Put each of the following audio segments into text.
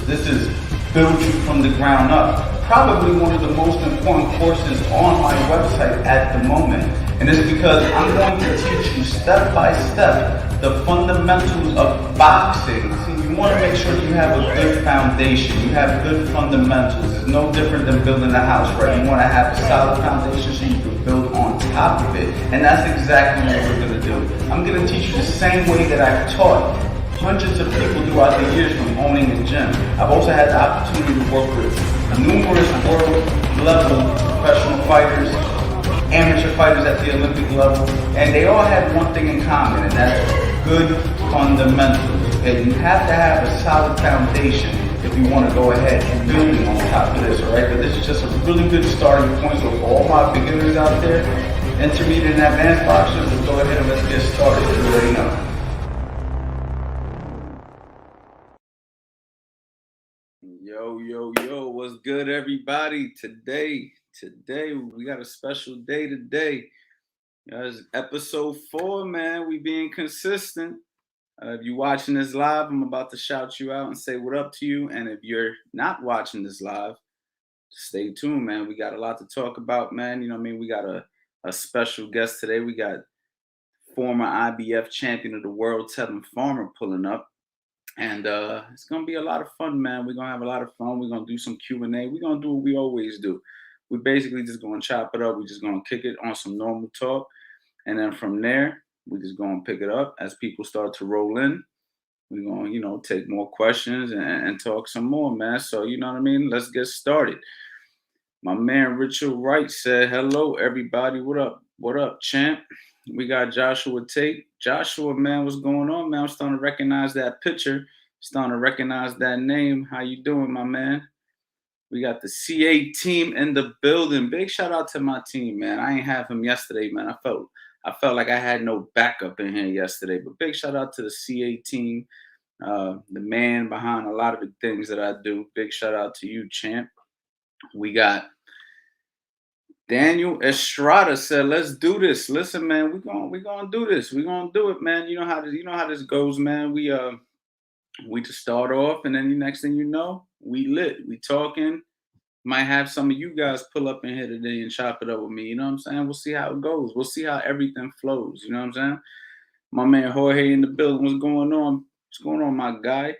This is build you from the ground up. Probably one of the most important courses on my website at the moment. And it's because I'm going to teach you step by step the fundamentals of boxing. See, you want to make sure you have a good foundation. You have good fundamentals. It's no different than building a house, right? You want to have a solid foundation so you can build on top of it. And that's exactly what we're going to do. I'm going to teach you the same way that I've taught hundreds of people throughout the years from owning a gym. I've also had the opportunity to work with numerous world level professional fighters, amateur fighters at the Olympic level, and they all have one thing in common, and that's good fundamentals. Okay, you have to have a solid foundation if you want to go ahead and building on top of this, all right? But this is just a really good starting point. So for all my beginners out there, intermediate and advanced boxers, let's go ahead and let's get started. You already know. Yo, what's good, everybody? Today we got a special day today. It's episode 4, man. We being consistent. If you're watching this live, I'm about to shout you out and say what up to you. And if you're not watching this live, stay tuned, man. We got a lot to talk about, man. You know what I mean? We got a special guest today. We got former IBF champion of the world, Tevin pulling up. And it's going to be a lot of fun, man. We're going to have a lot of fun. We're going to do some Q&A. We're going to do what we always do. We're basically just going to chop it up. We're just going to kick it on some normal talk. And then from there, we're just going to pick it up as people start to roll in. We're going to, take more questions and talk some more, man. So, you know what I mean? Let's get started. My man Richard Wright said, hello, everybody. What up? What up, champ? We got Joshua Tate. Joshua, man, what's going on, man? I'm starting to recognize that picture. Starting to recognize that name. How you doing, my man? We got the CA team in the building. Big shout out to my team, man. I ain't have him yesterday, man. I felt like I had no backup in here yesterday. But big shout out to the CA team, the man behind a lot of the things that I do. Big shout out to you, champ. We got Daniel Estrada said, "Let's do this. Listen, man, we're gonna do this. We're gonna do it, man. You know how this goes, man. We just start off, and then the next thing you know, we lit. We talking. Might have some of you guys pull up in here today and chop it up with me. You know what I'm saying? We'll see how it goes. We'll see how everything flows. You know what I'm saying? My man Jorge in the building. What's going on? What's going on, my guy?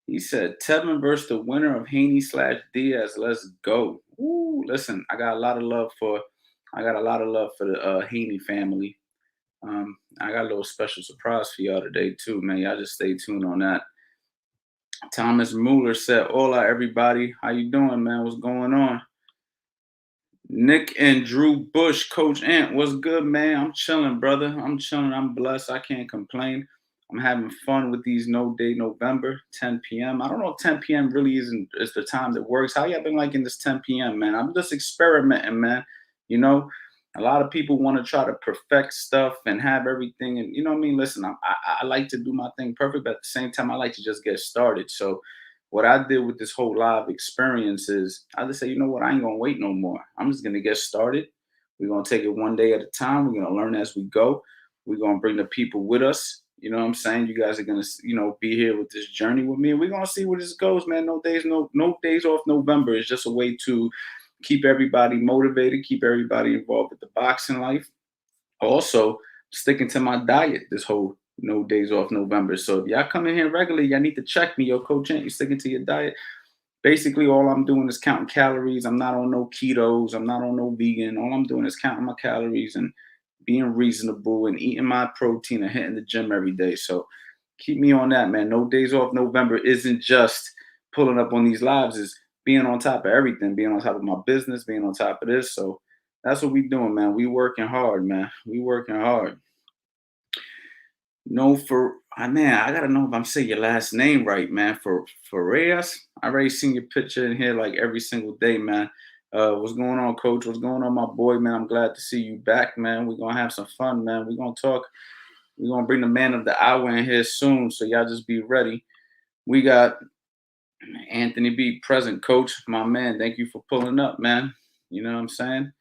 He said, Tevin versus the winner of Haney/Diaz. Let's go. Woo, listen, I got a lot of love for the Haney family. I got a little special surprise for y'all today, too, man. Y'all just stay tuned on that. Thomas Mueller said, hola, everybody. How you doing, man? What's going on? Nick and Drew Bush, Coach Ant, what's good, man? I'm chilling, brother. I'm chilling. I'm blessed. I can't complain. I'm having fun with these No Day November, 10 p.m. I don't know if 10 p.m. really is the time that works. How y'all been liking this 10 p.m., man? I'm just experimenting, man. You know, a lot of people want to try to perfect stuff and have everything. And you know what I mean? Listen, I like to do my thing perfect, but at the same time, I like to just get started. So what I did with this whole live experience is I just say, you know what? I ain't going to wait no more. I'm just going to get started. We're going to take it one day at a time. We're going to learn as we go. We're going to bring the people with us. You know what I'm saying? You guys are going to, be here with this journey with me. And we're going to see where this goes, man. No days off November. It's just a way to keep everybody motivated, keep everybody involved with the boxing life. Also, sticking to my diet this whole No Days Off November. So if y'all come in here regularly, y'all need to check me. Yo, Coach Ant, you sticking to your diet? Basically, all I'm doing is counting calories. I'm not on no ketos. I'm not on no vegan. All I'm doing is counting my calories and being reasonable and eating my protein and hitting the gym every day. So keep me on that, man. No Days Off November isn't just pulling up on these lives. It's being on top of everything, being on top of my business, being on top of this. So that's what we doing, man. We working hard, man. We working hard. I gotta know if I'm saying your last name right, man. For Reyes, I already seen your picture in here like every single day, man. What's going on, Coach? What's going on, my boy, man? I'm glad to see you back, man. We're gonna have some fun, man. We're gonna talk. We're gonna bring the man of the hour in here soon, so y'all just be ready. We got Anthony B present, Coach, my man. Thank you for pulling up, man. You know what I'm saying?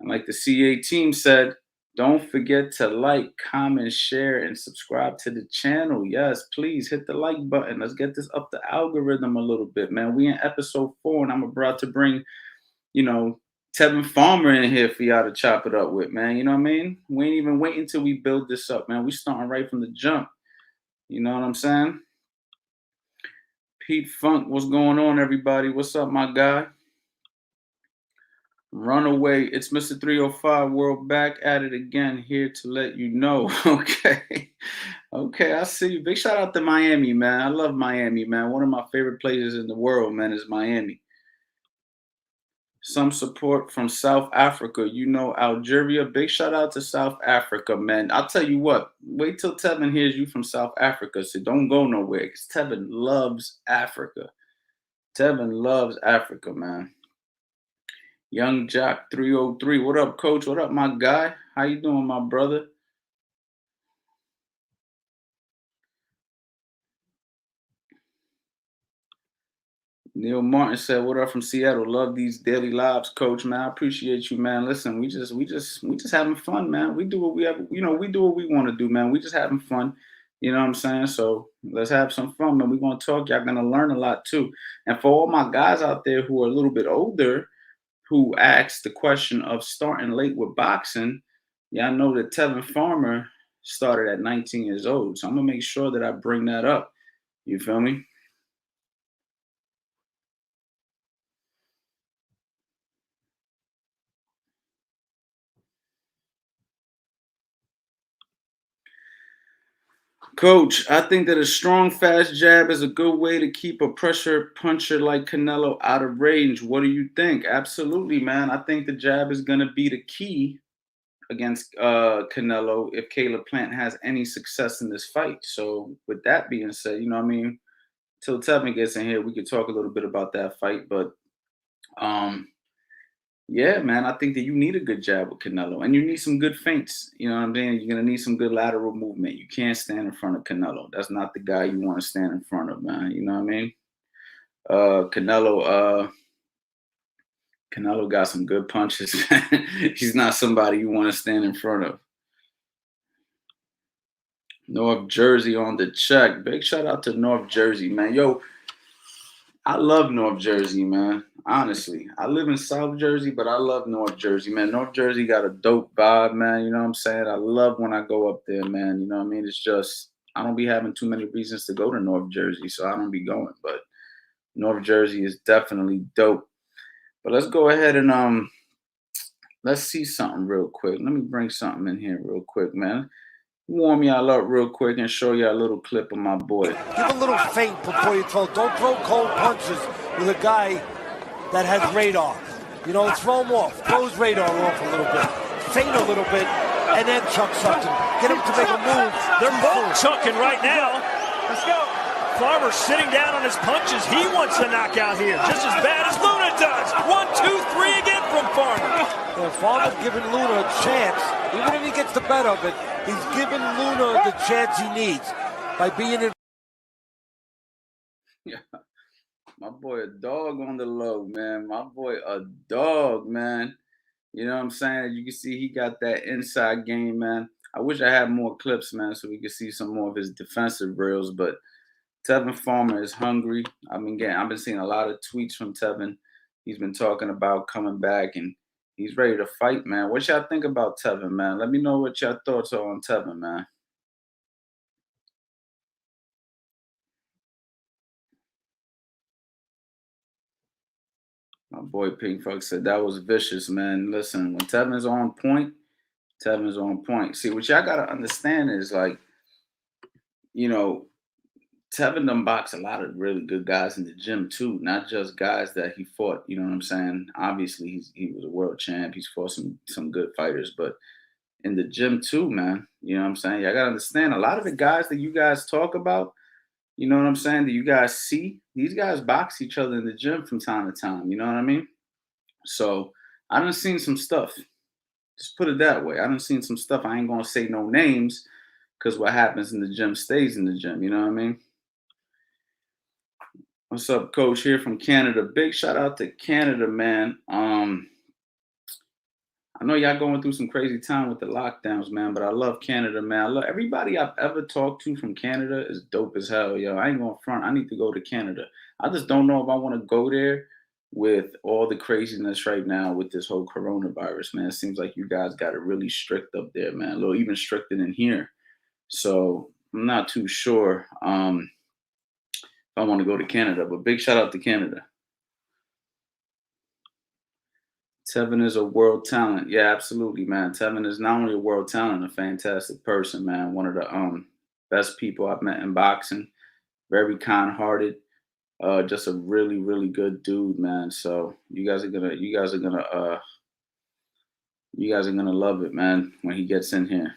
And like the CA team said, Don't forget to like, comment, share, and subscribe to the channel. Yes, please hit the like button. Let's get this up the algorithm a little bit, man. We in episode 4, and I'm about to bring, you know, Tevin Farmer in here for y'all to chop it up with, man. You know what I mean? We ain't even waiting till we build this up, man. We starting right from the jump. You know what I'm saying? Pete Funk, what's going on, everybody? What's up, my guy? Runaway, it's Mr. 305 World back at it again, here to let you know. Okay. Okay, I see you. Big shout out to Miami, man. I love Miami, man. One of my favorite places in the world, man, is Miami. Some support from South Africa. You know, Algeria. Big shout out to South Africa, man. I'll tell you what, wait till Tevin hears you from South Africa. So don't go nowhere because Tevin loves Africa. Tevin loves Africa, man. Young Jack 303. What up, coach? What up, my guy? How you doing, my brother? Neil Martin said, "What up from Seattle? Love these daily lives, coach, man. I appreciate you, man. Listen, we just having fun, man. We do what we have, we do what we want to do, man. We just having fun. You know what I'm saying? So let's have some fun, man. We're gonna talk. Y'all gonna learn a lot too. And for all my guys out there who are a little bit older, who asked the question of starting late with boxing, y'all know that Tevin Farmer started at 19 years old. So I'm gonna make sure that I bring that up. You feel me? Coach, I think that a strong, fast jab is a good way to keep a pressure puncher like Canelo out of range. What do you think? Absolutely, man. I think the jab is going to be the key against Canelo if Caleb Plant has any success in this fight. So, with that being said, you know what I mean? Till Tevin gets in here, we could talk a little bit about that fight. But um, yeah, man, I think that you need a good jab with Canelo, and you need some good feints. You know what I'm saying? You're gonna need some good lateral movement. You can't stand in front of Canelo. That's not the guy you want to stand in front of, man. You know what I mean? Canelo got some good punches. He's not somebody you want to stand in front of. North Jersey on the check. Big shout out to North Jersey, man. Yo, I love North Jersey, man. Honestly, I live in South Jersey, but I love North Jersey, man. North Jersey got a dope vibe, man. You know what I'm saying? I love when I go up there, man. You know what I mean? It's just I don't be having too many reasons to go to North Jersey, so I don't be going. But North Jersey is definitely dope. But let's go ahead and let's see something real quick. Let me bring something in here real quick, man. Warm y'all up real quick and show y'all a little clip of my boy. Give a little feint before you throw. Don't throw cold punches with a guy that has radar. You know, throw him off. Throw his radar off a little bit. Feint a little bit, and then chuck something. Get him to make a move. They're both chucking right now. Let's go. Farmer sitting down on his punches. He wants a knockout here, just as bad as Luna does. 1, 2, 3 again from Farmer. Yeah, Farmer's giving Luna a chance. Even if he gets the better of it, he's giving Luna the chance he needs by being in. Yeah. My boy a dog on the low, man. My boy a dog, man. You know what I'm saying? You can see he got that inside game, man. I wish I had more clips, man, so we could see some more of his defensive reels. But Tevin Farmer is hungry. I've been seeing a lot of tweets from Tevin. He's been talking about coming back and he's ready to fight, man. What y'all think about Tevin, man? Let me know what y'all thoughts are on Tevin, man. My boy Pink Fuck said that was vicious, man. Listen, when Tevin's on point, Tevin's on point. See, what y'all gotta understand is like, you know, Tevin done boxed a lot of really good guys in the gym too, not just guys that he fought. You know what I'm saying? Obviously, he was a world champ. He's fought some good fighters, but in the gym too, man. You know what I'm saying? Y'all gotta understand a lot of the guys that you guys talk about. You know what I'm saying? That you guys see, these guys box each other in the gym from time to time. You know what I mean? So I done seen some stuff. Just put it that way. I done seen some stuff. I ain't gonna say no names because what happens in the gym stays in the gym. You know what I mean? What's up, Coach? Here from Canada. Big shout out to Canada, man. I know y'all going through some crazy time with the lockdowns, man, but I love Canada, man. I love everybody I've ever talked to from Canada is dope as hell, yo. I ain't gonna front. I need to go to Canada. I just don't know if I want to go there with all the craziness right now with this whole coronavirus, man. It seems like you guys got it really strict up there, man. A little even stricter than here. So I'm not too sure if I want to go to Canada, but big shout out to Canada. Tevin is a world talent. Yeah, absolutely, man. Tevin is not only a world talent, a fantastic person, man. One of the best people I've met in boxing. Very kind-hearted. Just a really, really good dude, man. So you guys are gonna love it, man, when he gets in here.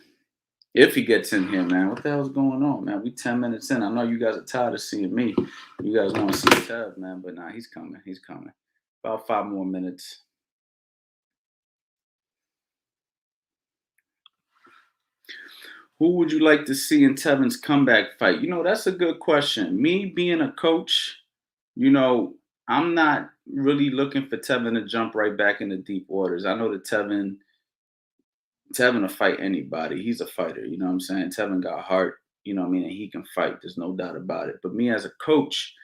If he gets in here, man. What the hell's going on, man? We 10 minutes in. I know you guys are tired of seeing me. You guys want to see Tev, man, but nah, he's coming. He's coming. About 5 more minutes. Who would you like to see in Tevin's comeback fight? You know, that's a good question. Me being a coach, you know, I'm not really looking for Tevin to jump right back into deep waters. I know that Tevin will fight anybody. He's a fighter, you know what I'm saying? Tevin got heart, you know what I mean? And he can fight. There's no doubt about it. But me as a coach,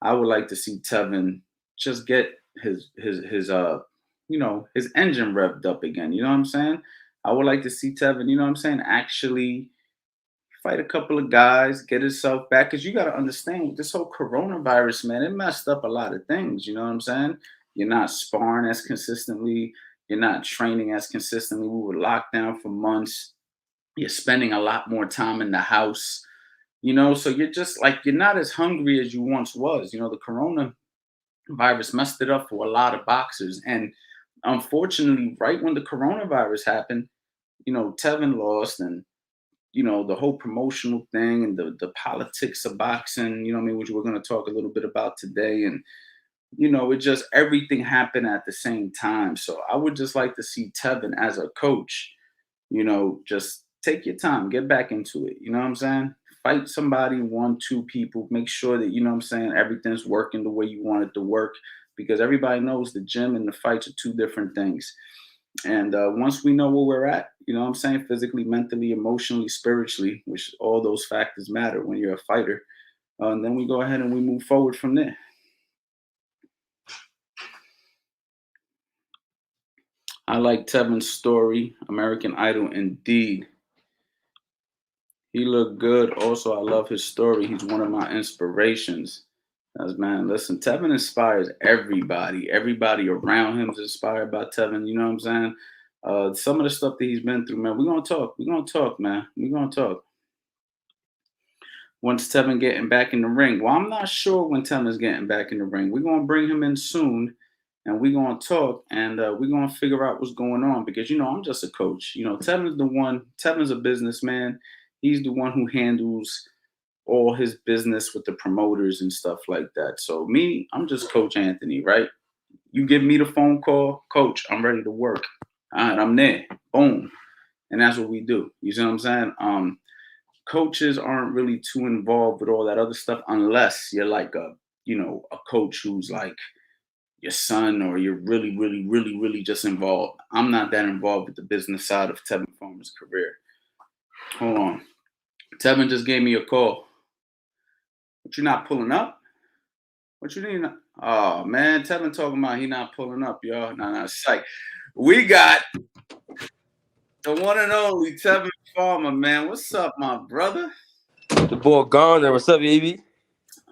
I would like to see Tevin just get his engine revved up again. You know what I'm saying? I would like to see Tevin, you know what I'm saying, actually fight a couple of guys, get himself back. Because you got to understand, this whole coronavirus, man, it messed up a lot of things. You know what I'm saying? You're not sparring as consistently. You're not training as consistently. We were locked down for months. You're spending a lot more time in the house. You know, so you're just like, you're not as hungry as you once was. You know, the coronavirus messed it up for a lot of boxers. And unfortunately, right when the coronavirus happened, you know, Tevin lost, and you know, the whole promotional thing and the politics of boxing, you know what I mean, which we're going to talk a little bit about today. And, you know, it just, everything happened at the same time. So I would just like to see Tevin as a coach, you know, just take your time, get back into it. You know what I'm saying? Fight somebody, 1, 2 people, make sure that, you know what I'm saying, everything's working the way you want it to work, because everybody knows the gym and the fights are 2 different things. And once we know where we're at, you know what I'm saying, physically, mentally, emotionally, spiritually, which all those factors matter when you're a fighter, and then we go ahead and we move forward from there. I like Tevin's story, American Idol, indeed. He looked good. Also, I love his story. He's one of my inspirations. Man, listen, Tevin inspires everybody. Everybody around him is inspired by Tevin. You know what I'm saying? Some of the stuff that he's been through, man. We're gonna talk. We're gonna talk, man. We're gonna talk. Once Tevin getting back in the ring. Well, I'm not sure when Tevin's getting back in the ring. We're gonna bring him in soon, and we're gonna talk, and we're gonna figure out what's going on, because you know I'm just a coach. You know, Tevin's the one. Tevin's a businessman. He's the one who handles all his business with the promoters and stuff like that. So me, I'm just Coach Anthony, right? You give me the phone call, Coach, I'm ready to work. All right, I'm there. Boom. And that's what we do. You see what I'm saying? Coaches aren't really too involved with all that other stuff unless you're like a coach who's like your son, or you're really, really, really, really just involved. I'm not that involved with the business side of Tevin Farmer's career. Hold on. Tevin just gave me a call. But you're not pulling up? What you need? Oh man, Tevin talking about he not pulling up, y'all. Nah, psych. We got the one and only Tevin Farmer, man. What's up, my brother? The boy gone there. What's up, baby?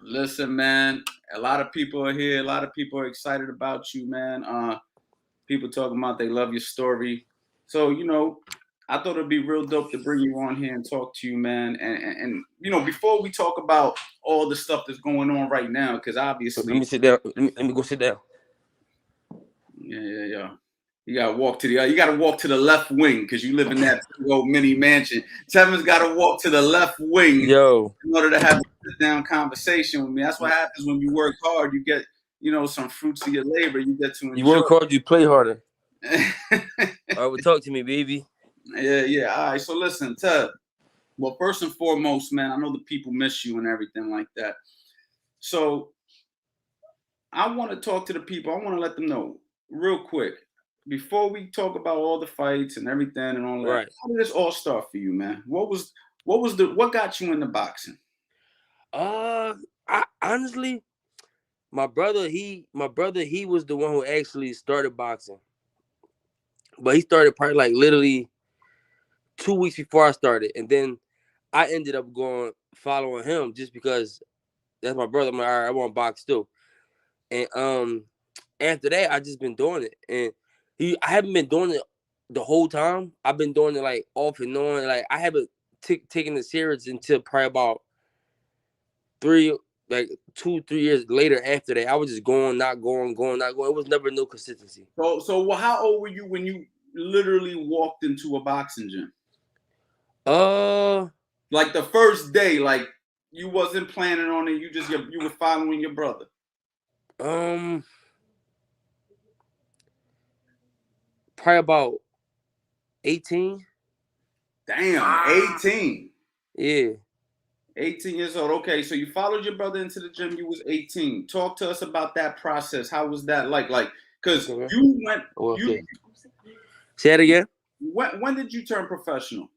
Listen, man. A lot of people are here. A lot of people are excited about you, man. People talking about they love your story. So, you know, I thought it'd be real dope to bring you on here and talk to you, man. And you know, before we talk about all the stuff that's going on right now, because obviously, Let me sit down. Let me go sit down. Yeah. You gotta walk to the left wing, because you live in that big old mini mansion. Tevin's got to walk to the left wing, Yo, in order to have a sit down conversation with me. That's what happens when you work hard. You get, you know, some fruits of your labor. You get to enjoy. you work hard, you play harder. All right, talk to me, baby. Yeah. All right. So listen, Tev. Well, first and foremost, man, I know the people miss you and everything like that. So I want to talk to the people. I want to let them know real quick. before we talk about all the fights and everything and all that, Right. how did this all start for you, man? What got you into boxing? I honestly, my brother, he was the one who actually started boxing. But he started probably like literally 2 weeks before I started. And then I ended up following him just because that's my brother. I'm like, all right, I want to box too. And after that, I just been doing it. And I haven't been doing it the whole time. I've been doing it like off and on. Like I haven't taken it serious until probably about 2, 3 years later after that. I was just going, not going, going, not going. It was never no consistency. So how old were you when you literally walked into a boxing gym? Like the first day, like you wasn't planning on it. You were following your brother. Probably about 18. Damn, 18. Yeah. 18 years old. Okay, so you followed your brother into the gym. You was 18. Talk to us about that process. How was that like? Like, because you went. Say it again. When did you turn professional?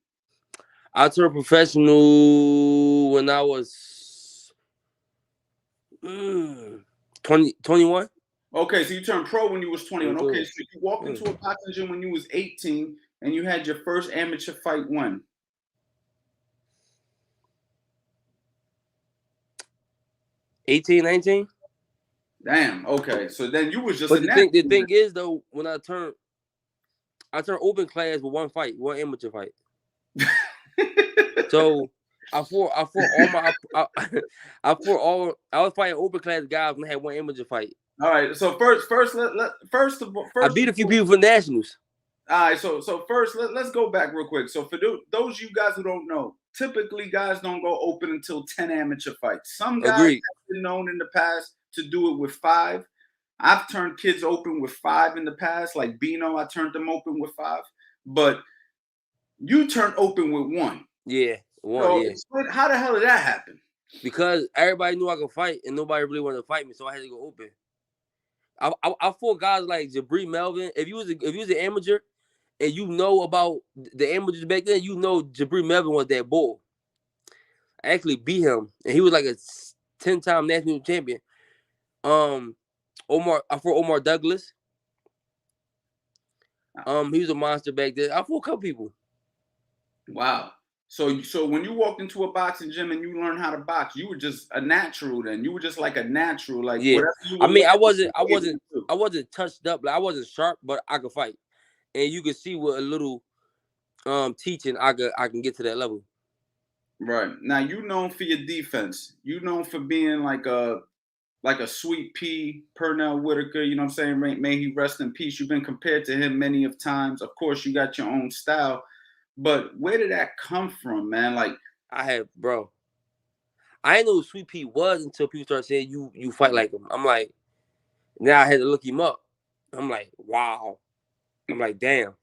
I turned professional when I was 21. Okay, so you turned pro when you was 21. Okay, so you walked into a boxing gym when you was 18, and you had your first amateur fight when? 18, 19. Damn. Okay, so then you was just. But the thing is though, when I turned open class with one amateur fight. So I was fighting open class guys when I had one amateur fight. All right. So first, I beat a few people for nationals. All right. So first, let's go back real quick. So for those you guys who don't know, typically guys don't go open until 10 amateur fights. Some guys have been known in the past to do it with 5. I've turned kids open with 5 in the past. Like Bino, I turned them open with 5. But you turned open with 1. Yeah, 1. So yeah. How the hell did that happen? Because everybody knew I could fight, and nobody really wanted to fight me, so I had to go open. I fought guys like Jabri Melvin. If you was an amateur, and you know about the amateurs back then, you know Jabri Melvin was that bull. I actually beat him, and he was like a 10-time national champion. I fought Omar Douglas. He was a monster back then. I fought a couple people. Wow. So when you walked into a boxing gym and you learned how to box, you were just a natural then. You were just like a natural, like whatever you were. I mean, I wasn't touched up, like I wasn't sharp, but I could fight. And you can see with a little teaching I can get to that level. Right. Now you known for your defense. You known for being like a sweet pea, Pernell Whitaker, you know what I'm saying? May he rest in peace. You've been compared to him many of times. Of course, you got your own style. But where did that come from, man? Like I didn't know who Sweet Pea was until people started saying you fight like him. I'm like, now I had to look him up. I'm like, wow. I'm like, damn.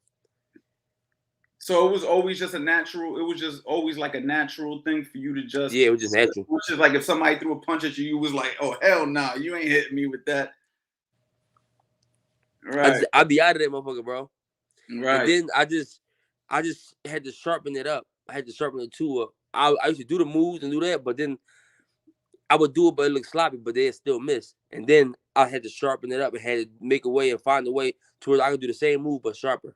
So it was always just a natural. It was just always like a natural thing for you to just. Yeah, it was just natural. It's just like if somebody threw a punch at you, you was like, oh hell no, you ain't hitting me with that. Right. I'd be out of that motherfucker, bro. Right. And then I just had to sharpen it up. I had to sharpen it too up. I used to do the moves and do that, but then I would do it, but it looked sloppy, but they'd still miss. And then I had to sharpen it up and had to make a way and find a way to where I could do the same move but sharper.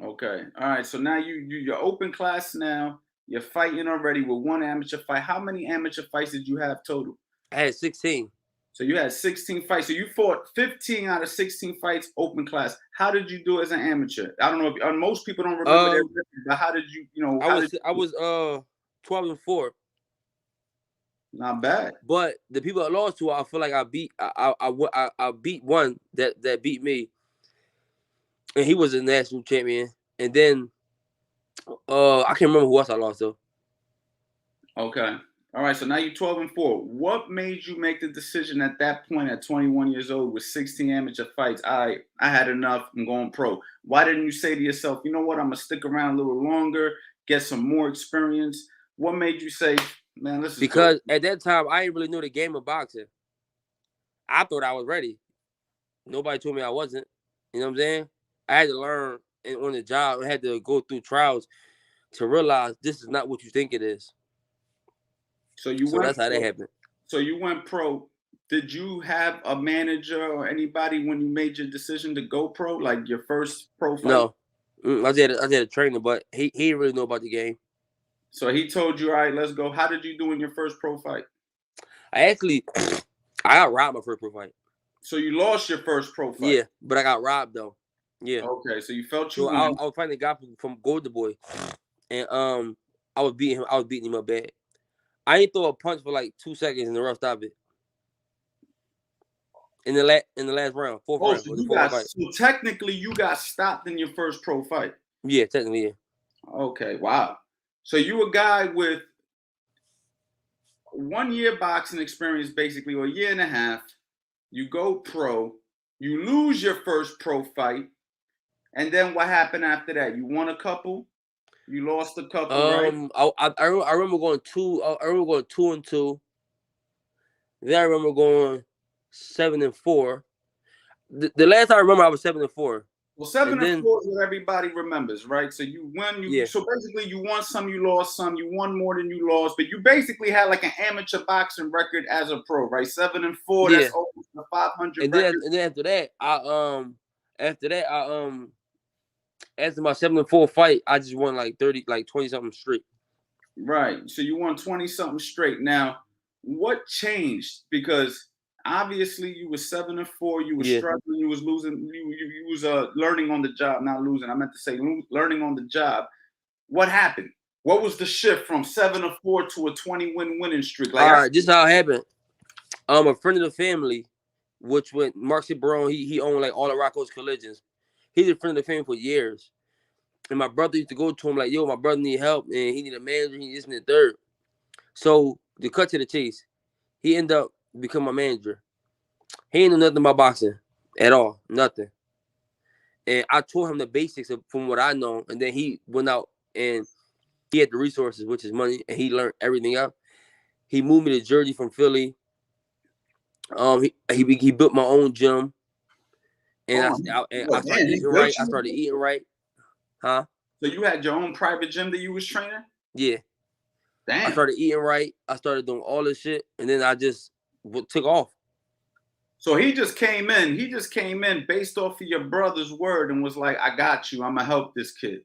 Okay. All right. So now you're open class now. You're fighting already with 1 amateur fight. How many amateur fights did you have total? I had 16. So you had 16 fights. So you fought 15 out of 16 fights open class. How did you do as an amateur? I don't know if most people don't remember that, but how did you, I was 12-4. Not bad. But the people I lost to, I feel like I beat one that beat me. And he was a national champion. And then I can't remember who else I lost to. Okay. All right. So now you're 12-4. What made you make the decision at that point at 21 years old with 16 amateur fights? I had enough. I'm going pro. Why didn't you say to yourself, you know what? I'm going to stick around a little longer, get some more experience. What made you say, man, this is because at that time, I didn't really know the game of boxing. I thought I was ready. Nobody told me I wasn't. You know what I'm saying? I had to learn on the job. I had to go through trials to realize this is not what you think it is. So that's how that happened. So you went pro. Did you have a manager or anybody when you made your decision to go pro, like your first pro fight? No, I did a trainer, but he didn't really know about the game. So he told you, all right, let's go. How did you do in your first pro fight? I got robbed my first pro fight. So you lost your first pro fight? Yeah, but I got robbed though. Yeah. Okay, so you felt you. So I was fighting a guy from Golden Boy, and I was beating him up bad. I ain't throw a punch for like 2 seconds and the ref stopped it. In the last round, fourth round. So technically you got stopped in your first pro fight. Yeah, technically, yeah. Okay, wow. So you a guy with 1 year boxing experience, basically, or a year and a half. You go pro, you lose your first pro fight, and then what happened after that? You won a couple, you lost a couple, right? I remember going 2-2. Then I remember going 7-4. The last I remember, I was 7-4. Well, 7-4 is what everybody remembers, right? So you won. So basically, you won some, you lost some. You won more than you lost, but you basically had like an amateur boxing record as a pro, right? 7-4. Yeah. That's almost a 500. And then after that, after my 7-4 fight, I just won like 20 something straight. Right. So you won 20 something straight. Now, what changed? Because obviously you were 7-4. You were struggling. You was losing. You was learning on the job, not losing. I meant to say learning on the job. What happened? What was the shift from 7-4 to a 20-win winning streak? All right, this is how it happened. A friend of the family, which went Marcy Barone, he owned like all the Rocco's collisions. He's a friend of the family for years. And my brother used to go to him like, yo, my brother need help, and he need a manager, he this and the third. So to cut to the chase, he ended up becoming my manager. He ain't know nothing about boxing at all, nothing. And I taught him the basics from what I know, and then he went out and he had the resources, which is money, and he learned everything up. He moved me to Jersey from Philly. He built my own gym, and I started eating right. I started eating right, huh? So you had your own private gym that you was training? Yeah. Damn. I started eating right. I started doing all this shit, and then I just took off. So he just came in. He just came in based off of your brother's word and was like, "I got you. I'm gonna help this kid."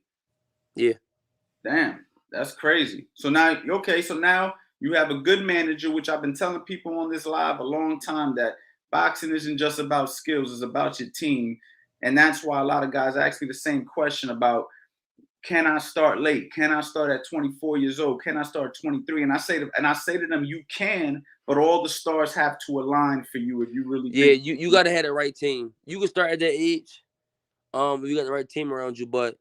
Yeah. Damn, that's crazy. So now, okay. So now you have a good manager, which I've been telling people on this live a long time that boxing isn't just about skills; it's about your team, and that's why a lot of guys ask me the same question about, can I start late? Can I start at 24 years old? Can I start 23? And I say to them, you can, but all the stars have to align for you if you really. Yeah, you gotta have the right team. You can start at that age, if you got the right team around you, but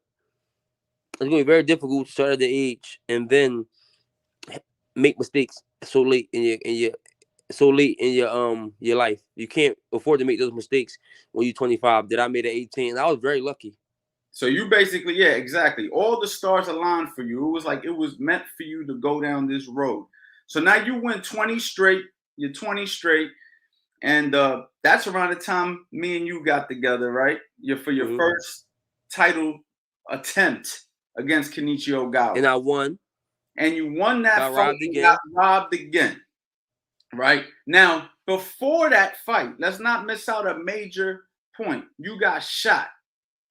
it's gonna be very difficult to start at the age and then make mistakes so late in your life. You can't afford to make those mistakes when you're 25. That I made at 18. I was very lucky. So you basically, yeah, exactly. All the stars aligned for you. It was like it was meant for you to go down this road. So now you went 20 straight. You're 20 straight. And that's around the time me and you got together, right? For your first title attempt against Kenichi Ogawa. And I won. And you won that fight and got robbed again. Right? Now, before that fight, let's not miss out a major point. You got shot.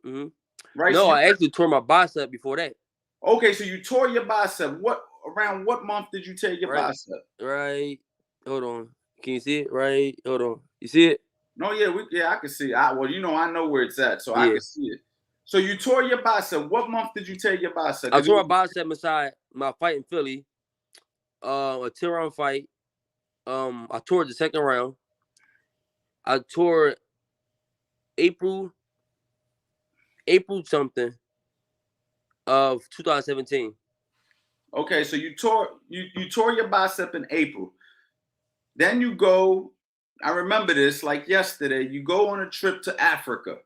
Mm-hmm. Right? No, so I actually tore my bicep before that. Okay, so you tore your bicep. Around what month did you tear your bicep? Right. Hold on. Can you see it? Right. Hold on. You see it? No, yeah, I can see it. I know where it's at, so I can see it. So you tore your bicep. What month did you tear your bicep? I tore my bicep inside my fight in Philly. A 10-round fight. I tore the second round. I tore April something of 2017. Okay, so you tore your bicep in April. Then you go, I remember this like yesterday, you go on a trip to Africa.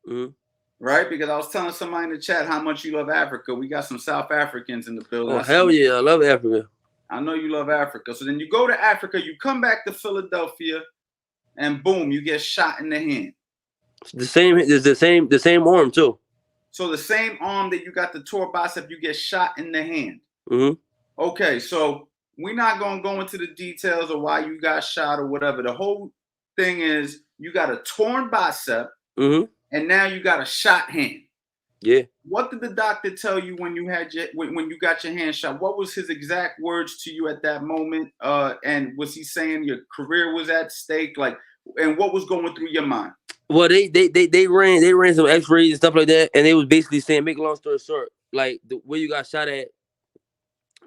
Mm-hmm. Right? Because I was telling somebody in the chat how much you love Africa. We got some South Africans in the building. Oh, hell yeah, I love Africa. I know you love Africa. So then you go to Africa, you come back to Philadelphia, and boom, you get shot in the hand. The same arm too. So the same arm that you got the tore bicep, you get shot in the hand. Mm-hmm. Okay, so we're not gonna go into the details of why you got shot or whatever. The whole thing is you got a torn bicep, and now you got a shot hand. Yeah. What did the doctor tell you when you had when you got your hand shot? What was his exact words to you at that moment? And was he saying your career was at stake? Like, and what was going through your mind? Well, they ran some X-rays and stuff like that, and they was basically saying, make a long story short, like the where you got shot at,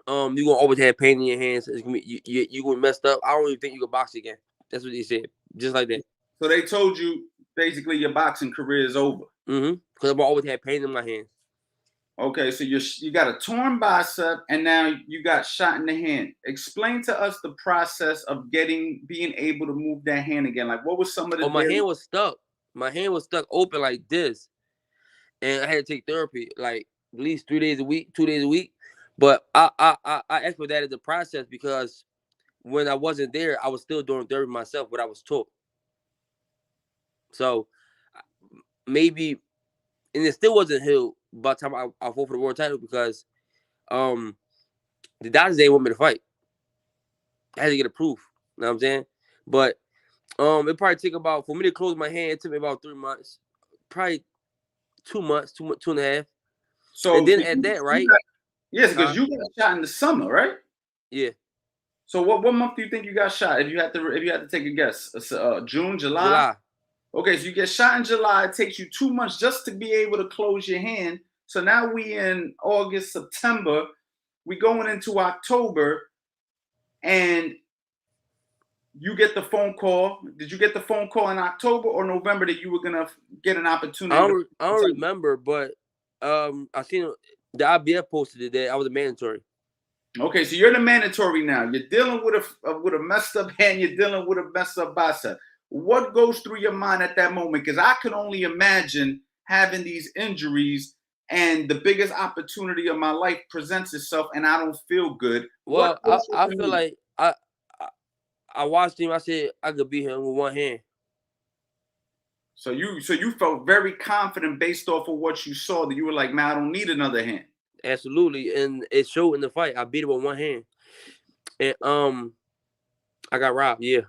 you gonna always have pain in your hands. It's gonna be, you gonna messed up. I don't even think you can box again. That's what they said, just like that. So they told you basically your boxing career is over. Because I've always had pain in my hands. Okay, so you got a torn bicep, and now you got shot in the hand. Explain to us the process of being able to move that hand again. Like, what was some of the? Oh, my hand was stuck. My hand was stuck open like this, and I had to take therapy like at least 3 days a week, 2 days a week. But I expedited the process because when I wasn't there, I was still doing therapy myself, what I was taught. So maybe, and it still wasn't healed by the time I fought for the world title because the doctors didn't want me to fight. I had to get approved. You know what I'm saying? But it probably took about, for me to close my hand, it took me about 3 months, probably 2 months, two and a half. So and then at that, right? Yes, because you got shot in the summer, right? Yeah. So what month do you think you got shot? If you had to take a guess, June, July? July. Okay, so you get shot in July. It takes you 2 months just to be able to close your hand. So now we in August, September. We going into October, and you get the phone call. Did you get the phone call in October or November that you were gonna get an opportunity? I don't remember, but I seen the IBF posted it that I was a mandatory. Okay, so you're the mandatory now. You're dealing with a messed up hand. You're dealing with a messed up bicep. What goes through your mind at that moment? Because I can only imagine having these injuries and the biggest opportunity of my life presents itself, and I don't feel good. Well, I feel like I watched him. I said I could beat him with one hand. So you felt very confident based off of what you saw, that you were like, man, I don't need another hand. Absolutely, and it showed in the fight. I beat him with one hand, and I got robbed. Yeah.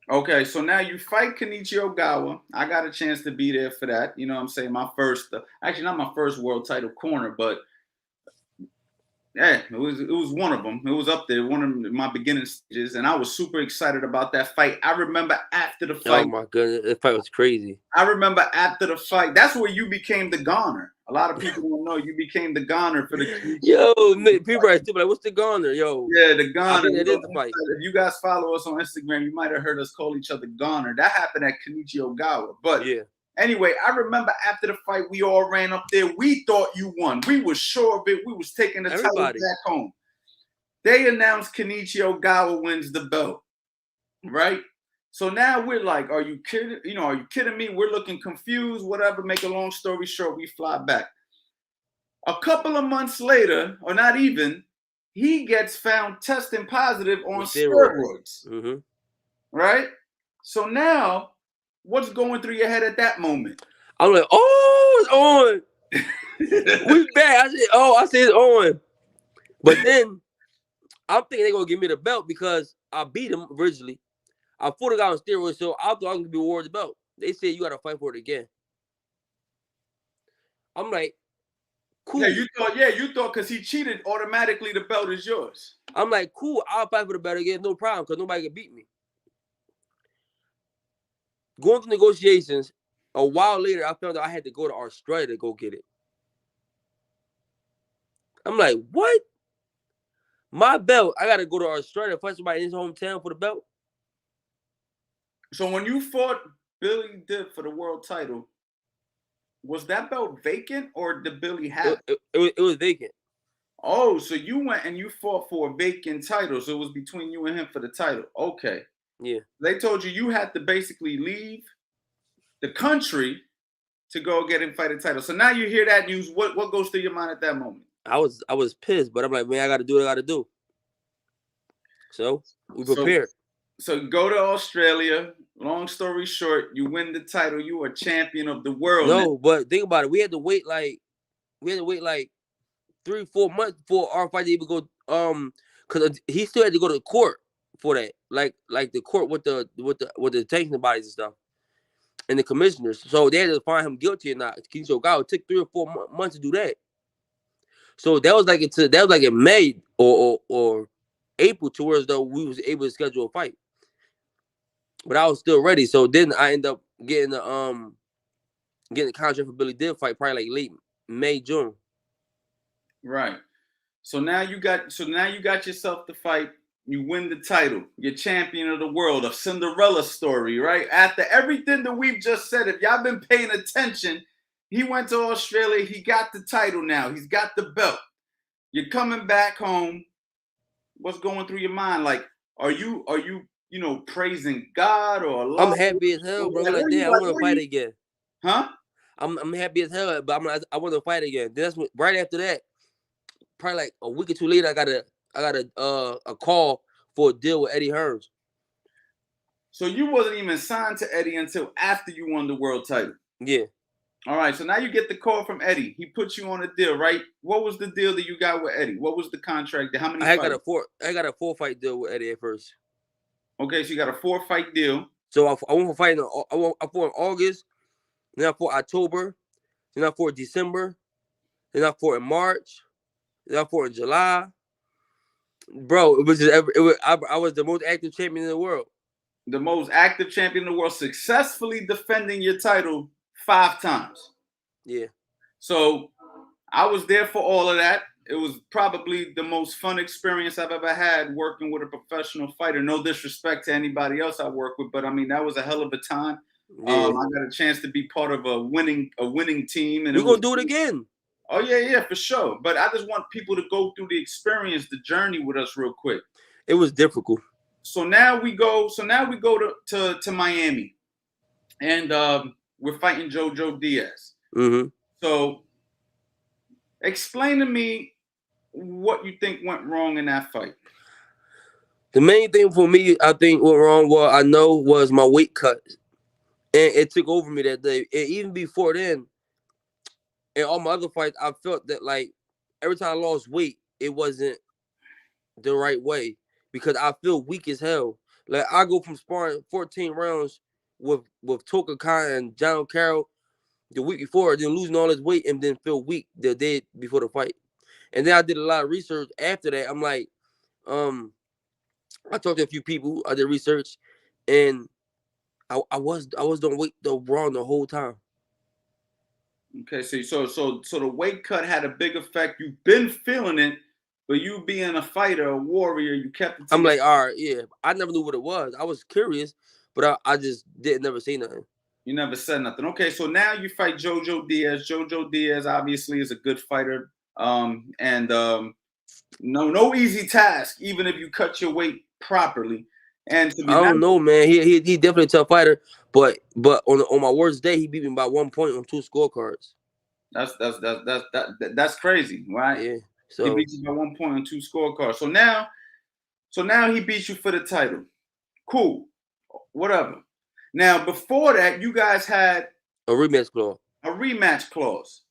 Okay, so now you fight Kenichi Ogawa. I got a chance to be there for that. You know what I'm saying? My first, actually not my first world title corner, but yeah, it was one of them. It was up there, one of my beginning stages, and I was super excited about that fight. I remember after the fight. Oh my goodness, that fight was crazy. I remember after the fight. That's where you became the goner. A lot of people don't know you became the goner for the. Yo, people are stupid. Like, what's the goner? Yo. Yeah, the goner. I think that is the fight. If you guys follow us on Instagram, you might have heard us call each other goner. That happened at Kenichi Ogawa. But yeah. Anyway, I remember after the fight, we all ran up there. We thought you won. We was sure of it. We was taking the title back home. They announced Kenichi Ogawa wins the belt, right? So now we're like, are you kidding? You know, are you kidding me? We're looking confused, whatever. Make a long story short, we fly back. A couple of months later, or not even, he gets found testing positive on steroids. Mm-hmm. Right? So now, what's going through your head at that moment? I'm like, oh, it's on. We back. I said it's on. But then I'm thinking they're gonna give me the belt because I beat him originally. I fought a guy on steroids, so I thought I was gonna be awarded the belt. They said you gotta fight for it again. I'm like, cool. Yeah, you thought because he cheated, automatically the belt is yours. I'm like, cool, I'll fight for the belt again, no problem, because nobody can beat me. Going through negotiations, a while later, I found out I had to go to Australia to go get it. I'm like, what? My belt, I gotta go to Australia to fight somebody in his hometown for the belt. So when you fought Billy Dip for the world title, was that belt vacant or did Billy have it? It was vacant. Oh, so you went and you fought for a vacant title. So it was between you and him for the title. Okay. Yeah. They told you had to basically leave the country to go get and fight a title. So now you hear that news. What goes through your mind at that moment? I was pissed, but I'm like, man, I got to do what I got to do. So we prepared. So go to Australia. long story short, you win the title. You are champion of the world. No, but think about it. We had to wait like 3-4 months before our fight to even go. Because he still had to go to court for that. Like the court with the detention bodies and stuff, and the commissioners. So they had to find him guilty or not. Kenichi Ogawa took 3 or 4 months to do that. So that was like in May or April, towards though we was able to schedule a fight. But I was still ready. So then I ended up getting the contract for Billy Dib fight probably like late May, June. Right. So now you got yourself the fight. You win the title. You're champion of the world. A Cinderella story, right? After everything that we've just said, if y'all been paying attention, he went to Australia. He got the title now. He's got the belt. You're coming back home. What's going through your mind? Like, are you praising God or Allah? I'm happy as hell, bro. Like, damn, I want to fight again. Huh? I'm happy as hell, but I want to fight again. That's what, right after that, probably like a week or two later, I got a call for a deal with Eddie Hearns. So you wasn't even signed to Eddie until after you won the world title. Yeah. All right. So now you get the call from Eddie. He put you on a deal, right? What was the deal that you got with Eddie? What was the contract? How many? I got a 4-fight deal with Eddie at first. Okay, so you got a 4-fight deal. So I went for fighting. I fought in August, then I fought October, then I fought December, then I fought in March, then I fought in July. Bro, it was just I was the most active champion in the world. The most active champion in the world, successfully defending your title 5 times. Yeah. So I was there for all of that. It was probably the most fun experience I've ever had working with a professional fighter. No disrespect to anybody else I work with, but I mean that was a hell of a time. Yeah. I got a chance to be part of a winning team, and we're gonna do it again. Oh yeah, for sure. But I just want people to go through the experience, the journey with us real quick. It was difficult. So now we go to Miami, and we're fighting Jo Diaz. Mm-hmm. So explain to me what you think went wrong in that fight. The main thing for me, I think went wrong, was my weight cut. And it took over me that day. And even before then, in all my other fights, I felt that like every time I lost weight, it wasn't the right way because I feel weak as hell. Like I go from sparring 14 rounds with Toka Khan and John Carroll the week before, then losing all his weight and then feel weak the day before the fight. And then I did a lot of research after that. I'm like, I talked to a few people, I did research, and I was doing weight wrong the whole time. Okay, so the weight cut had a big effect. You've been feeling it, but you being a fighter, a warrior, you kept it. I'm like, all right, yeah. I never knew what it was. I was curious, but I just didn't never say nothing. You never said nothing. Okay, so now you fight Jo Diaz. Jo Diaz obviously is a good fighter. No easy task, even if you cut your weight properly. And to be I don't know, man. He definitely a tough fighter, but on my worst day, he beat me by 1 point on 2 scorecards. That's crazy, right? Yeah. So he beat you by 1 point on 2 scorecards. So now he beats you for the title. Cool, whatever. Now before that, you guys had a rematch clause.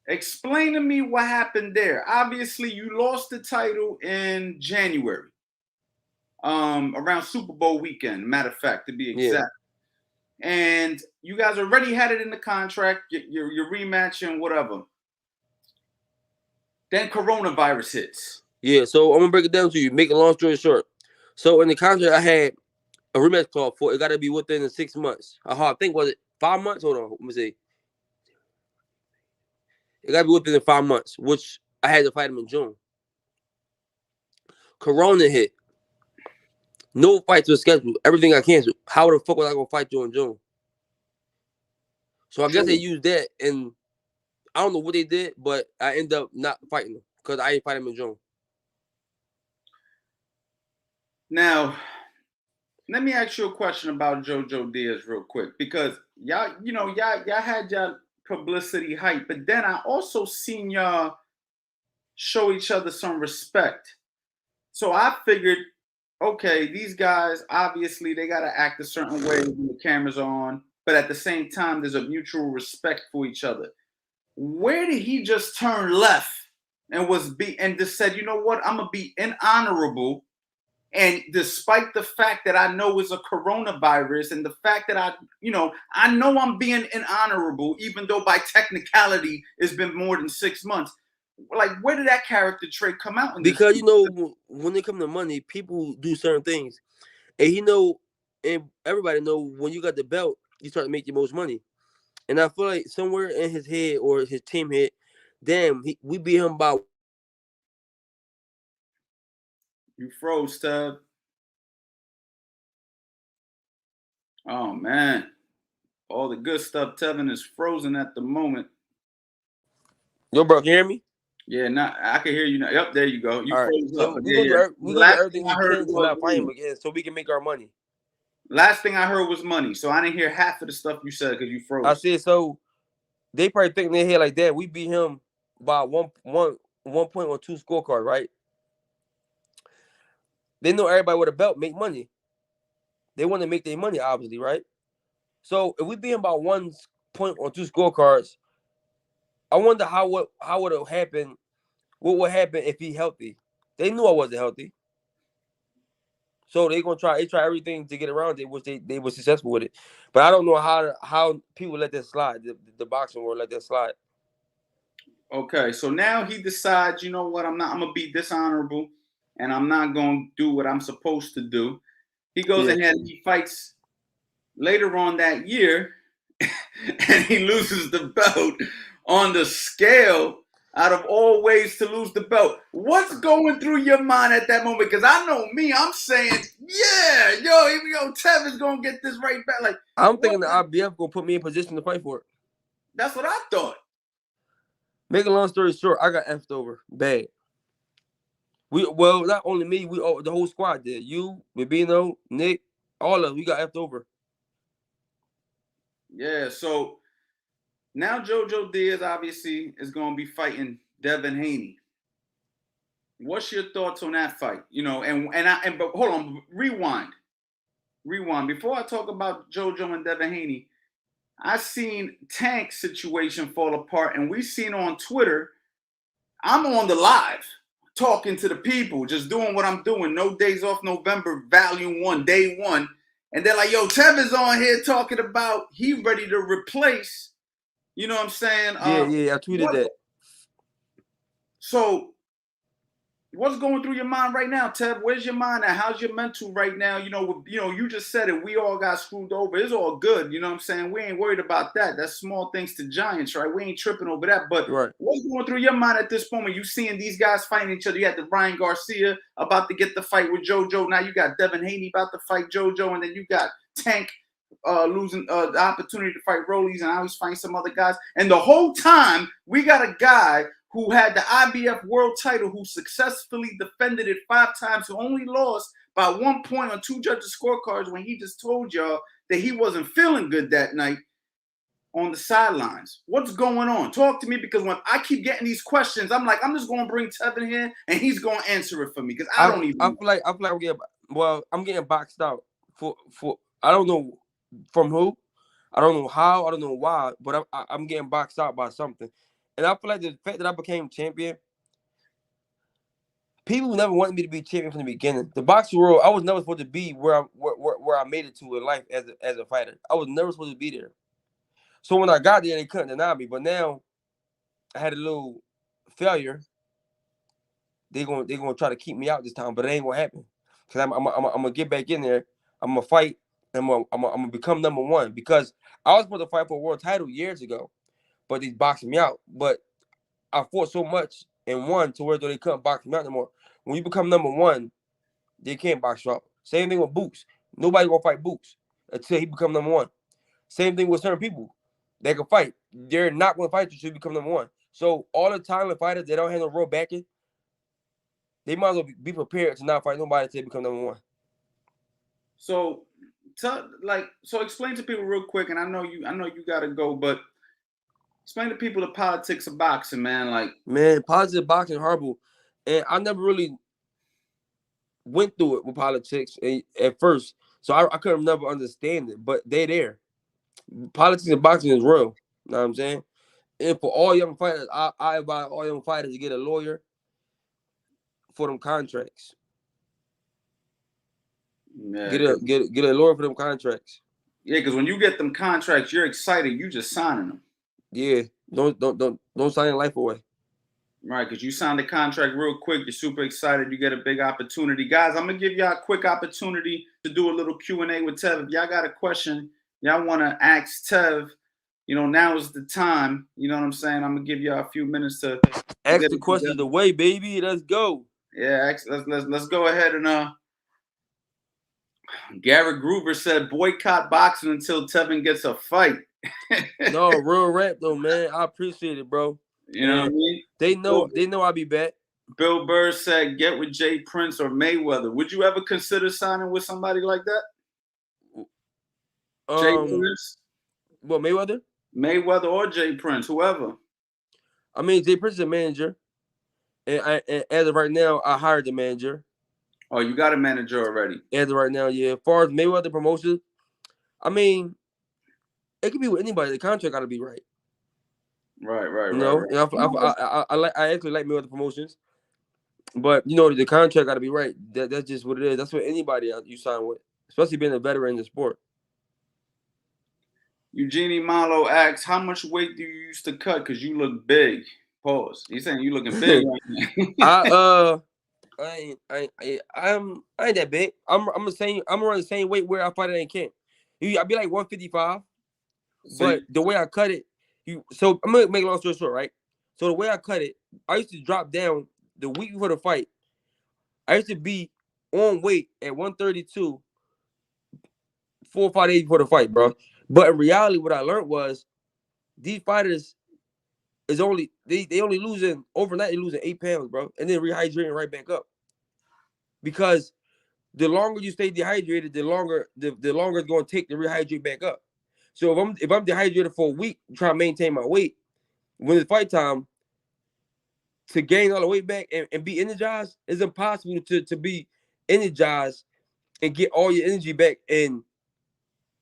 Explain to me what happened there. Obviously, you lost the title in January, around Super Bowl weekend, matter of fact, to be exact. Yeah. And you guys already had it in the contract, your rematch and whatever. Then coronavirus hits. Yeah, so I'm going to break it down to you, make a long story short. So in the contract, I had a rematch clause for it got to be within the 6 months. I think, was it 5 months? Hold on, let me see. It got to be within the 5 months, which I had to fight him in June. Corona hit. No fights were scheduled. Everything got canceled. How the fuck was I going to fight you in June? So I guess they used that, and I don't know what they did, but I ended up not fighting them because I didn't fight him in June. Now, let me ask you a question about Jo Diaz real quick, because y'all had y'all publicity hype, but then I also seen y'all show each other some respect. So I figured, okay, these guys obviously they gotta act a certain way when the camera's on, but at the same time, there's a mutual respect for each other. Where did he just turn left and and just said, you know what, I'm gonna be inhonorable. And despite the fact that I know it's a coronavirus and the fact that I know I'm being inhonorable, even though by technicality it's been more than 6 months. Like, where did that character trait come out in Because this? when it comes to money, people do certain things, and and everybody know when you got the belt, you start to make the most money. And I feel like somewhere in his head or his team head, damn, we beat him by. You froze, Tev. Oh man, all the good stuff. Tevin is frozen at the moment. Yo, bro, can you hear me? Yeah, now I can hear you now. Yep, there you go. You All right, froze so up. we Yeah, gonna yeah. do everything we can to not fight him money. again, so we can make our money. Last thing I heard was money, so I didn't hear half of the stuff you said because you froze. I said so. They probably think in their head like that. We beat him by one point or two scorecard, right? They know everybody with a belt make money. They want to make their money, obviously, right? So if we beat him by 1 point or two scorecards, I wonder how would it happen? What would happen if he healthy? They knew I wasn't healthy, so they try everything to get around it, which they were successful with it. But I don't know how people let that slide. The boxing world let that slide. Okay, so now he decides, you know what, I'm gonna be dishonorable and I'm not gonna do what I'm supposed to do. He goes ahead and he fights later on that year and he loses the belt on the scale out of all ways to lose the belt. What's going through your mind at that moment? Because I know me, I'm saying, yeah, yo, Tevin's gonna get this right back. Like, I'm thinking the IBF gonna put me in position to fight for it. That's what I thought. Make a long story short, I got effed over bad. Not only me, the whole squad did. You, Babino, Nick, all of us, we got effed over. Yeah, so now Jo Diaz obviously is going to be fighting Devin Haney. What's your thoughts on that fight? But hold on, rewind. Before I talk about JoJo and Devin Haney, I seen Tank's situation fall apart, and we seen on Twitter. I'm on the live talking to the people, just doing what I'm doing. No Days Off November, Volume 1, Day 1. And they're like, yo, Tevin's on here talking about he ready to replace, you know what I'm saying? Yeah, I tweeted that. So what's going through your mind right now, Tev? Where's your mind at? How's your mental right now? You just said it. We all got screwed over. It's all good. You know what I'm saying? We ain't worried about that. That's small things to giants, right? We ain't tripping over that. But right. What's going through your mind at this moment? You seeing these guys fighting each other. You had the Ryan Garcia about to get the fight with JoJo. Now you got Devin Haney about to fight JoJo. And then you got Tank losing the opportunity to fight Rollies. And I always find some other guys. And the whole time, we got a guy who had the IBF world title, who successfully defended it 5 times, who only lost by 1 point on 2 judges' scorecards when he just told y'all that he wasn't feeling good that night on the sidelines. What's going on? Talk to me, because when I keep getting these questions, I'm like, I'm just going to bring Tevin here, and he's going to answer it for me, because I don't even know. I feel like I'm getting boxed out for I don't know from who, I don't know how, I don't know why, but I'm getting boxed out by something. And I feel like the fact that I became champion, people never wanted me to be champion from the beginning. The boxing world, I was never supposed to be where I made it to in life as a fighter. I was never supposed to be there. So when I got there, they couldn't deny me. But now I had a little failure. They're gonna try to keep me out this time, but it ain't gonna happen. Because I'm gonna get back in there. I'm gonna fight. I'm gonna become number 1, because I was supposed to fight for a world title years ago, but they boxed me out. But I fought so much and won to where they couldn't box me out anymore. When you become number 1, they can't box you out. Same thing with Boots. Nobody gonna fight Boots until he become number 1. Same thing with certain people. They can fight. They're not gonna fight you until you become number 1. So all the talented fighters, they don't have no real backing. They might as well be prepared to not fight nobody until they become number 1. So, explain to people real quick, and I know you gotta go, but explain to people the politics of boxing, man. Man, positive boxing is horrible. And I never really went through it with politics at first, so I couldn't never understand it. But they're there. Politics and boxing is real. You know what I'm saying? And for all young fighters, I advise all young fighters to get a lawyer for them contracts. Yeah, get a lawyer for them contracts. Yeah, because when you get them contracts, you're excited. You just signing them. Yeah, don't sign your life away. Right, because you signed the contract real quick. You're super excited. You get a big opportunity. Guys, I'm going to give y'all a quick opportunity to do a little Q&A with Tev. If y'all got a question, y'all want to ask Tev, now is the time. You know what I'm saying? I'm going to give y'all a few minutes to ask the questions away, baby. Let's go. Yeah, let's go ahead and Garrett Gruber said boycott boxing until Tevin gets a fight. No, real rap though, man. I appreciate it, bro. You know what I mean? They know I'll be back. Bill Burr said, get with Jay Prince or Mayweather. Would you ever consider signing with somebody like that? Jay Prince? What, Mayweather? Mayweather or Jay Prince, whoever. I mean, Jay Prince is a manager. And as of right now, I hired the manager. Oh, you got a manager already? As of right now, yeah. As far as Mayweather promotion, I mean, it could be with anybody. The contract got to be right. Right. I actually like Mayweather promotions, but the contract got to be right. That's just what it is. That's what anybody you sign with, especially being a veteran in the sport. Eugenie Malo asks, "How much weight do you used to cut? Because you look big." Pause. He's saying you looking big right now. I ain't that big. I'm around the same weight where I fight it in camp. I'd be like 155, but the way I cut it. So I'm gonna make a long story short, right? So the way I cut it, I used to drop down the week before the fight. I used to be on weight at 132, 4 or 5 days before the fight, bro. But in reality, what I learned was these fighters is only they only losing overnight. They losing 8 pounds, bro, and then rehydrating right back up. Because the longer you stay dehydrated, the longer it's going to take to rehydrate back up. So if I'm dehydrated for a week, trying to maintain my weight, when it's fight time, to gain all the weight back and be energized, it's impossible to be energized and get all your energy back in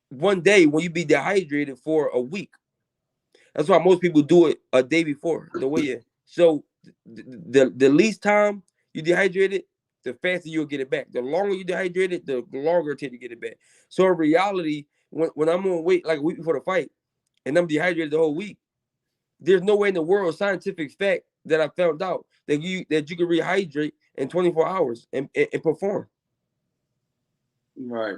one day when you be dehydrated for a week. That's why most people do it a day before the weigh-in. So the least time you dehydrated, the faster you'll get it back. The longer you dehydrated, the longer it takes to get it back. So in reality, when I'm on weight like a week before the fight and I'm dehydrated the whole week, there's no way in the world, scientific fact, that I found out that you can rehydrate in 24 hours and perform. Right.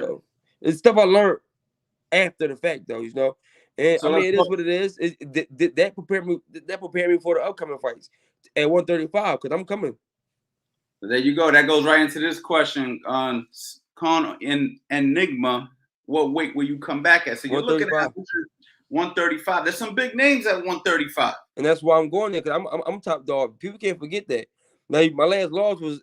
So, it's stuff I learned after the fact, though, And so I mean, it is what it is. That prepared me for the upcoming fights at 135 because I'm coming. There you go. That goes right into this question on Enigma. What weight will you come back at? So you're looking at 135. There's some big names at 135, and that's why I'm going there because I'm top dog. People can't forget that. Like my last loss was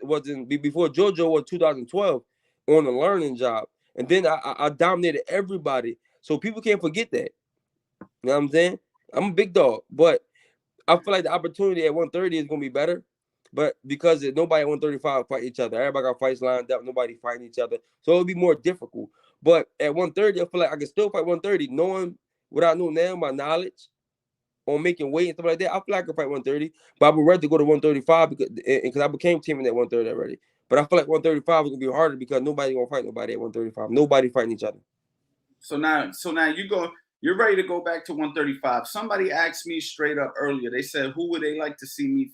before JoJo was 2012 on a learning job, and then I dominated everybody. So people can't forget that. You know what I'm saying? I'm a big dog, but I feel like the opportunity at 130 is gonna be better. But because nobody at 135 fight each other, everybody got fights lined up, nobody fighting each other, so it'll be more difficult. But at 130, I feel like I can still fight 130, knowing what I know now, my knowledge on making weight and stuff like that. I feel like I can fight 130, but I would rather go to 135 because I became champion at 130 already. But I feel like 135 is gonna be harder because nobody's gonna fight nobody at 135. Nobody fighting each other. So now you're ready to go back to 135. Somebody asked me straight up earlier. They said, "Who would they like to see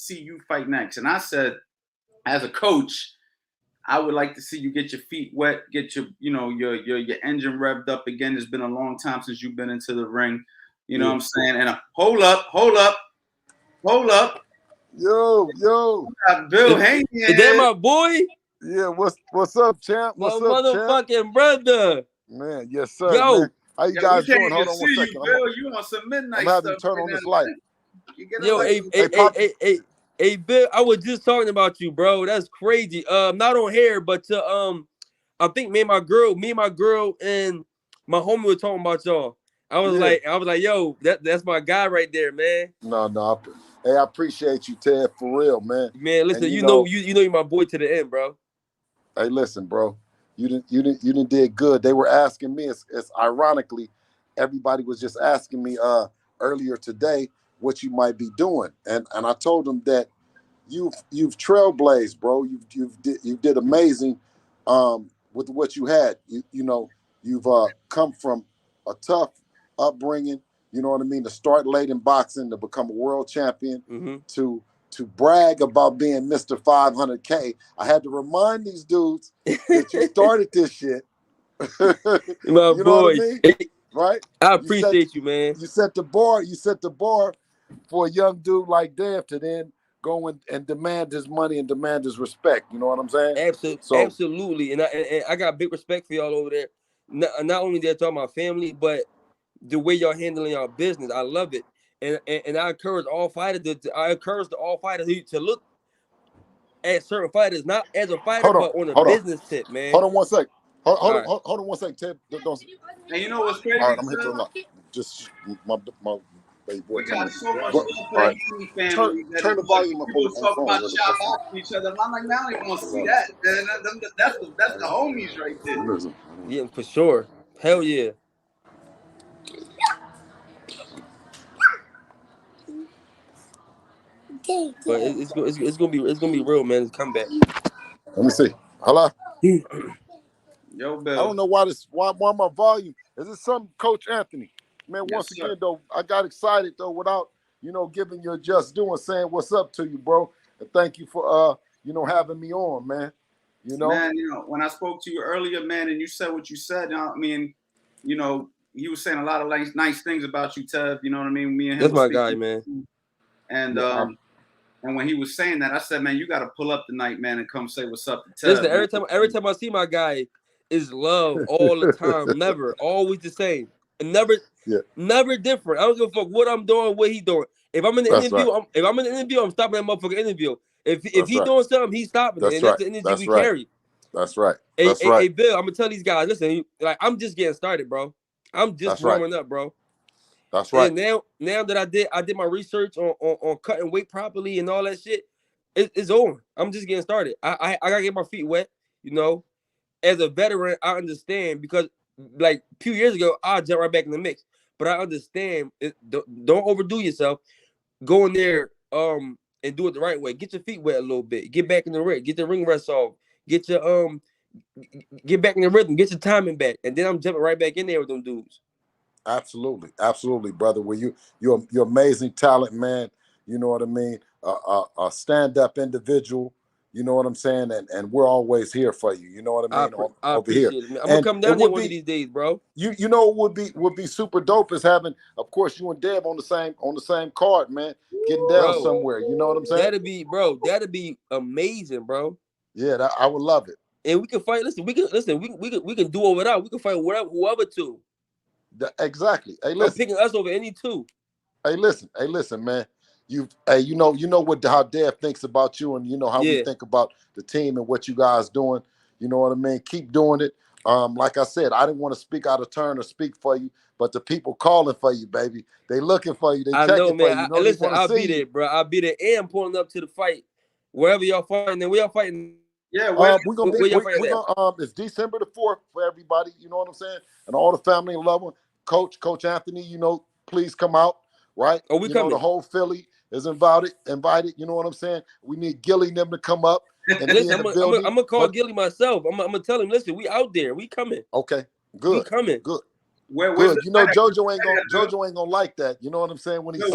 you fight next?" And I said, as a coach, I would like to see you get your feet wet, get your engine revved up again. It's been a long time since you've been into the ring. You know what I'm saying? And hold up. Yo. Bill Haney. Is that my boy? Yeah, what's up, champ? What's my up, motherfucking champ? brother. Man, yes, sir. Yo. Man. How you guys doing? Hold on 1 second. You on some midnight I'm having to turn on this light. Yo, hey, Bill, I was just talking about you, bro. That's crazy. Not on here, but I think me and my girl and my homie were talking about y'all. I was like, yo, that's my guy right there, man. No, Hey, I appreciate you, Ted, for real, man. Man, listen, And you know you're my boy to the end, bro. Hey, listen, bro. You didn't did good. They were asking me. It's ironically, everybody was just asking me earlier today what you might be doing, and I told them that you've trailblazed, bro. You did amazing with what you had. You've come from a tough upbringing. You know what I mean? To start late in boxing, to become a world champion, to brag about being Mr. 500K. I had to remind these dudes that you started this shit. My you know boy. what I mean? Right? I appreciate you, man. You set the bar for a young dude like Dev to then go and demand his money and demand his respect. You know what I'm saying? Absolutely. And I got big respect for y'all over there. Not only that, talking about family, but the way y'all handling y'all business. I love it. And I encourage all fighters to look at certain fighters, not as a fighter, but on a business tip, man. Hold on one sec. Hold on one sec, Ted. Don't. And you know what's crazy? All right, I'm gonna hit you a lot. Just my baby boy. We got so much Go, love for the Haney family. Turn the volume up on People the talk phone. about shop out for each other. I'm like, man, I don't even want to see that. That's the homies right there. Yeah, for sure. Hell yeah. But it's gonna be real, man. It's comeback. Let me see. Hello. Yo, Bill. I don't know why my volume is it something, Coach Anthony? Man, Yes, once again though, I got excited though without giving you a just due and saying what's up to you, bro. And thank you for having me on, man. Man, when I spoke to you earlier, man, and you said what you said, I mean, he was saying a lot of nice things about you, Tev. You know what I mean? Me and him. That's my guy, man. And and when he was saying that, I said, man, you got to pull up tonight, man, and come say what's up to Tev. Listen, every time I see my guy, is love all the time. Never, always the same, and never different. I don't give a fuck what I'm doing, what he doing. If I'm in the interview, I'm stopping that motherfucking interview. If he doing something, he's stopping it, and that's the energy we carry. That's right. Hey, Bill, I'm gonna tell these guys, listen, like I'm just getting started, bro. I'm just warming up, bro. That's right. And now that I did my research on cutting weight properly and all that shit, it's over. I'm just getting started. I gotta get my feet wet, As a veteran, I understand because like a few years ago, I'll jump right back in the mix. But I understand don't overdo yourself. Go in there and do it the right way. Get your feet wet a little bit. Get back in the ring. Get the ring rest off. Get back in the rhythm. Get your timing back. And then I'm jumping right back in there with them dudes. Absolutely, brother. Well, you're amazing talent, man. You know what I mean? A stand-up individual. You know what I'm saying? And we're always here for you. You know what I mean? I appreciate it, man. I'm gonna come down there one of these days, bro. You know what would be super dope is having, of course, you and Deb on the same card, man. Getting down somewhere. You know what I'm saying? That'd be amazing, bro. Yeah, I would love it. And we can fight. We can do over that. We can fight whoever two. Exactly. Hey, listen. I'm picking us over any two. Hey, listen, man. You know how Dev thinks about you, and you know how we think about the team and what you guys doing. You know what I mean? Keep doing it. Like I said, I didn't want to speak out of turn or speak for you, but the people calling for you, baby. They looking for you. They checking for you. Listen, I'll be there, bro. I'll be there, and I'm pulling up to the fight wherever y'all fighting. And we are fighting. Yeah, we're gonna it's December the 4th for everybody. You know what I'm saying? And all the family and loved one. Coach Anthony, please come out. Right? Oh, we coming. The whole Philly is invited. You know what I'm saying? We need Gilly and them to come up. And listen, I'm gonna call Gilly myself. I'm gonna tell him, listen, we out there. We coming. Okay, good. We coming. Good. Good. Jojo ain't gonna like that. You know what I'm saying? When he's I'm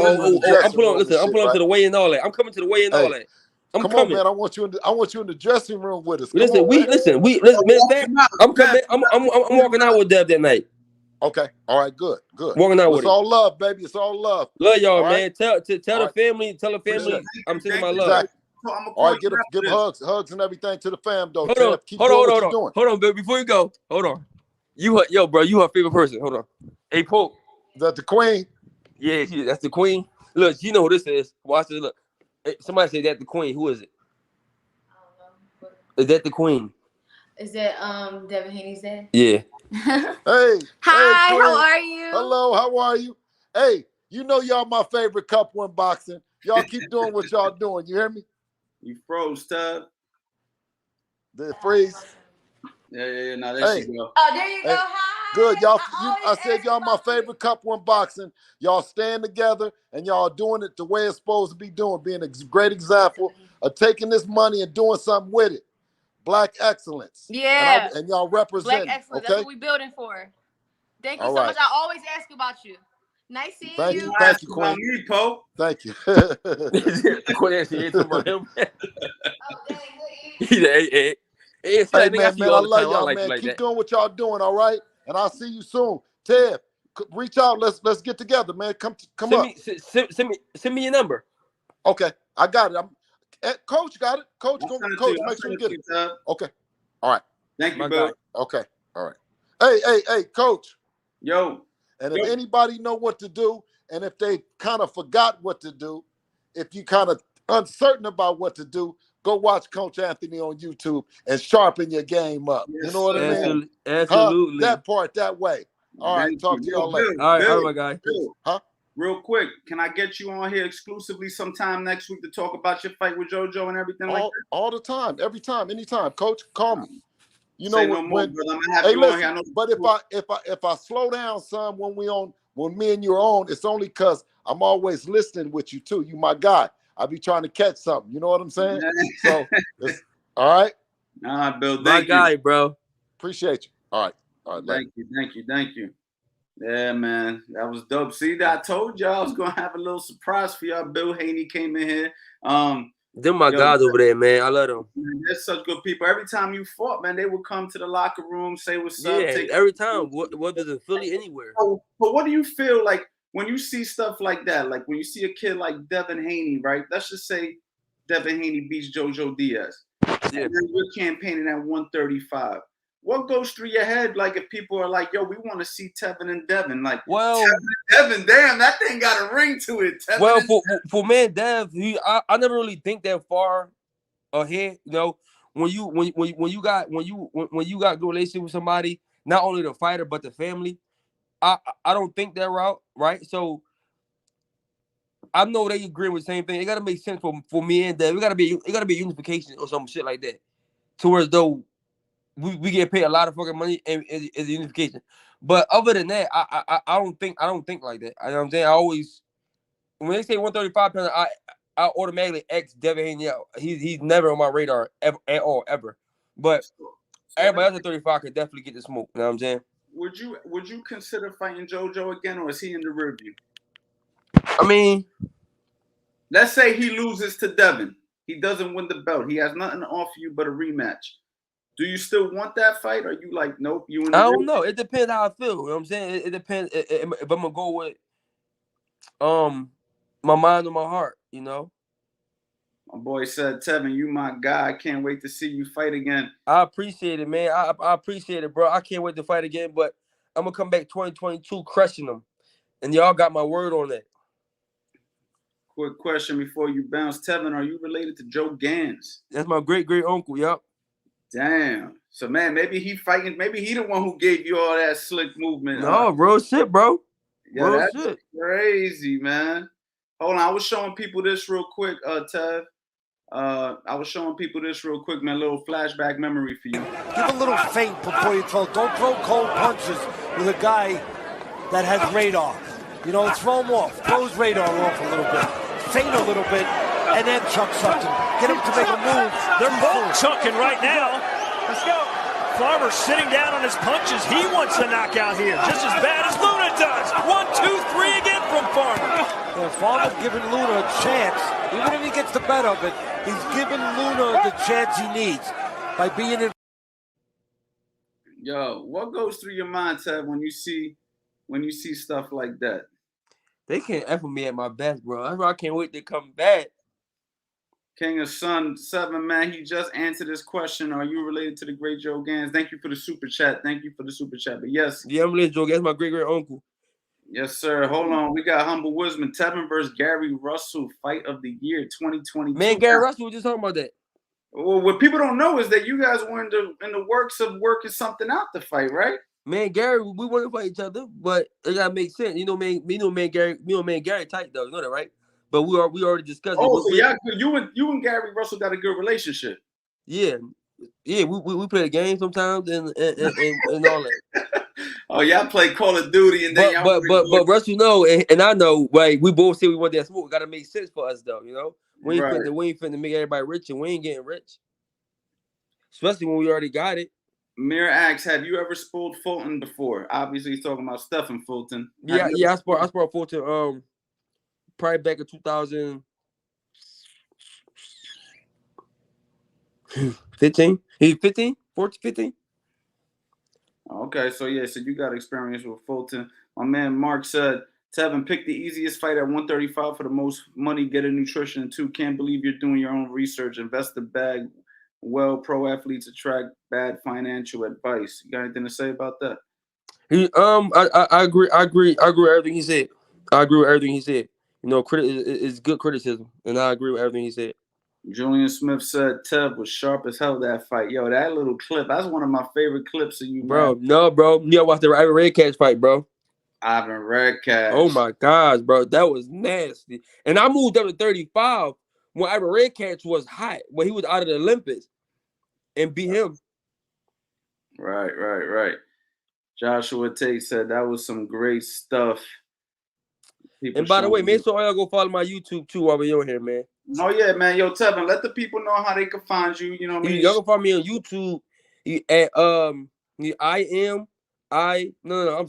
pulling up to the weigh in all that. I'm coming to the weigh in all that. Come on, man. I want you in the dressing room with us. Listen, I'm coming. I'm walking out with Deb that night. Okay. All right. Good. Walking out with it's all love, baby. It's all love. Love y'all, man. Tell the family. Tell the family I'm sending my love. Exactly. All right. Give hugs and everything to the fam, though. Hold on, baby. Before you go, hold on. Bro, you her favorite person. Hold on. Hey, Pope. Is that the queen? Yeah, that's the queen. Look, you know who this is. Watch this. Look. Hey, somebody say that the queen. Who is it? I don't know. Is that the queen? Is that Devin Haney's dad? Yeah. Hey. Hi, hey, how are you? Hello, how are you? Hey, y'all my favorite couple in boxing. Y'all keep doing what y'all doing. You hear me? You froze, Tub. The freeze. Yeah. Now there she go. Oh, there you go. Hey, Hi. good. Y'all, I I said y'all my favorite couple in boxing. Y'all stand together and y'all doing it the way it's supposed to be doing, being a great example of taking this money and doing something with it. Black excellence. Yeah. And y'all represent. Black excellence. Okay. That's what we building for. Thank you All so right. much. I always ask about you. Nice seeing Thank you. you. Thank you, About Queen. me, Pope. Thank you. Quit asking you about him. Oh, dang, good He said, hey, see Hey that nigga, I see man, you I all the love time. I don't y'all, like you man. like Keep that. doing what y'all doing, all right? And I'll see you soon. Ted, reach out. Let's get together, man. Come up. Send me your number. Okay, I got it. Coach got it. Coach, I'll make sure you get it. Tub. Okay. All right. Thank you, My Bill. guy. Okay. All right. Hey, Coach. Yo. And if anybody know what to do, and if they kind of forgot what to do, if you kind of uncertain about what to do, go watch Coach Anthony on YouTube and sharpen your game up. Yes, You know what I mean? Absolutely. That part that way. All right. Talk to y'all later. All right, Bill, my guy. Bill, real quick, can I get you on here exclusively sometime next week to talk about your fight with JoJo and everything like that? All the time, every time, anytime. Coach, call me. You know Say no more, when? brother. I'm gonna have Hey, you listen. on here. But if I slow down some when me and you're on, it's only because I'm always listening with you too. You my guy. I be trying to catch something. You know what I'm saying? So it's all right. All right, Bill. My guy, bro. Appreciate you. All right. Thank you. Yeah, man, that was dope. See, I told y'all I was gonna have a little surprise for y'all. Bill Haney came in here. Them my guys over there, man. I love them. Man, they're such good people. Every time you fought, man, they would come to the locker room, say what's up. Yeah, every time, whether it's in Philly, anywhere. But what do you feel like when you see stuff like that? Like when you see a kid like Devin Haney, right? Let's just say Devin Haney beats Jo Diaz. Yeah. And then you're campaigning at 135. What goes through your head, like if people are like, "Yo, we want to see Tevin and Devin"? Like, well, Devin, damn, that thing got a ring to it. Tevin well, for man, Dev, I never really think that far ahead. You know, when you got good relationship with somebody, not only the fighter but the family, I don't think that route, right? So I know they agree with the same thing. It gotta make sense for me and Dev. It gotta be unification or some shit like that, to where though. We get paid a lot of fucking money and is unification. But other than that, I don't think like that. You know what I'm saying? I always when they say 135 pounds, I automatically X Devin Haney out. He's never on my radar ever at all, ever. But everybody else at 35 could definitely get the smoke. You know what I'm saying? Would you consider fighting JoJo again, or is he in the review? I mean, let's say he loses to Devin. He doesn't win the belt. He has nothing to offer you but a rematch. Do you still want that fight? Or are you like, nope, you in the I don't know. It depends how I feel. You know what I'm saying? It depends if I'm gonna go with my mind or my heart, you know. My boy said, Tevin, you my guy. I can't wait to see you fight again. I appreciate it, man. I appreciate it, bro. I can't wait to fight again, but I'm gonna come back 2022 crushing them. And y'all got my word on that. Quick question before you bounce. Tevin, are you related to Joe Gans? That's my great uncle, yup. Damn. So man, maybe he fighting, maybe he the one who gave you all that slick movement. No, real shit, bro. Yeah, real that's shit. Crazy, man. Hold on, I was showing people this real quick, Tev. I was showing people this real quick, man. A little flashback memory for you. Give a little feint before you throw. Don't throw cold punches with a guy that has radar. You know, throw him off. Throw his radar off a little bit. Feint a little bit, and then chuck something. Get him to make a move. They're both chucking right now. Let's go. Farmer sitting down on his punches. He wants a knockout here, just as bad as Luna does. 1, 2, 3 again from Farmer. Yeah, Farmer's giving Luna a chance. Even if he gets the better of it, he's giving Luna the chance he needs by being in. Yo, what goes through your mind, Ted, when you see stuff like that? They can't F with me at my best, bro. That's why I can't wait to come back. King of Sun 7, man, he just answered this question. Are you related to the great Joe Gans? Thank you for the super chat. But yes. Yeah, I'm related to Joe Gans, my great uncle. Yes, sir. Hold on. We got Humble Wisdom. Tevin versus Gary Russell, fight of the year 2022. Man, Gary Russell was just talking about that. Well, what people don't know is that you guys were in the works of working something out to fight, right? Man, Gary, we want to fight each other, but it gotta make sense. You know, man Gary tight though. You know that, right? but we already discussed it. Oh, so y'all, you and Gary Russell got a good relationship. Yeah, we play the game sometimes and all that. Oh, y'all play Call of Duty and then But Russell know and I know, right? We both say we want that smoke. It gotta make sense for us though, you know. We ain't finna make everybody rich, and we ain't getting rich, especially when we already got it. Mir asks, have you ever spoiled Fulton before? Obviously, he's talking about Stephen Fulton. Yeah, I spoiled Fulton. Probably back in 2015. He's 15, 14, 15. Okay, so yeah, so you got experience with Fulton. My man Mark said, Tevin, pick the easiest fight at 135 for the most money, get a nutrition, and 2, can't believe you're doing your own research. Invest the bag. Well, pro athletes attract bad financial advice. You got anything to say about that? I agree with everything he said. I agree with everything he said. You know, it's good criticism, and I agree with everything he said. Julian Smith said Tev was sharp as hell that fight. Yo, that little clip, that's one of my favorite clips of you, bro. Man. No, bro. You gotta watch the Ivan Redcatch fight, bro. Ivan Redcatch. Oh my gosh, bro. That was nasty. And I moved up to 35 when Ivan Redcatch was hot, when he was out of the Olympics, and beat him. Right. Joshua Tate said that was some great stuff. People and by the way, make sure y'all go follow my YouTube too while we're on here, man. Oh yeah, man. Yo, Tevin, let the people know how they can find you. You know what I mean? Y'all can find me on YouTube at I'm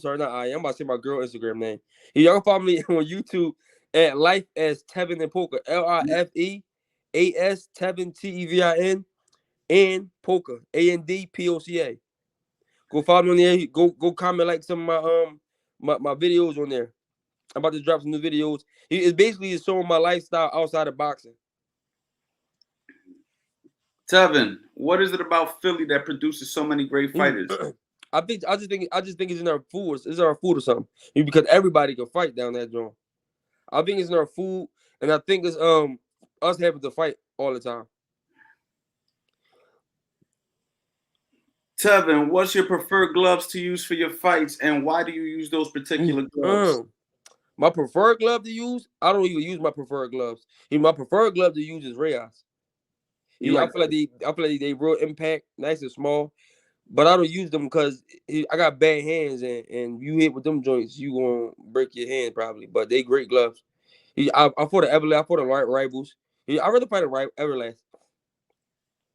sorry, not I'm about to say my girl Instagram name. Y'all can follow me on YouTube at Life as Tevin and Polka. LIFEAS Tevin TEVIN and Polka ANDPOCA. Go follow me on there. Go comment like some of my videos on there. I'm about to drop some new videos. It's basically showing my lifestyle outside of boxing. Tevin, what is it about Philly that produces so many great fighters? I just think it's in our food. It's our food or something. Because everybody can fight down that joint. I think it's in our food, and I think it's us having to fight all the time. Tevin, what's your preferred gloves to use for your fights, and why do you use those particular gloves? My preferred glove to use, I don't even use my preferred gloves. My preferred glove to use is Rayos. I feel like they real impact, nice and small, but I don't use them because I got bad hands, and you hit with them joints, you gonna break your hand probably. But they great gloves. I fought the Everlast, I fought the rivals. I'd rather fight a Everlast.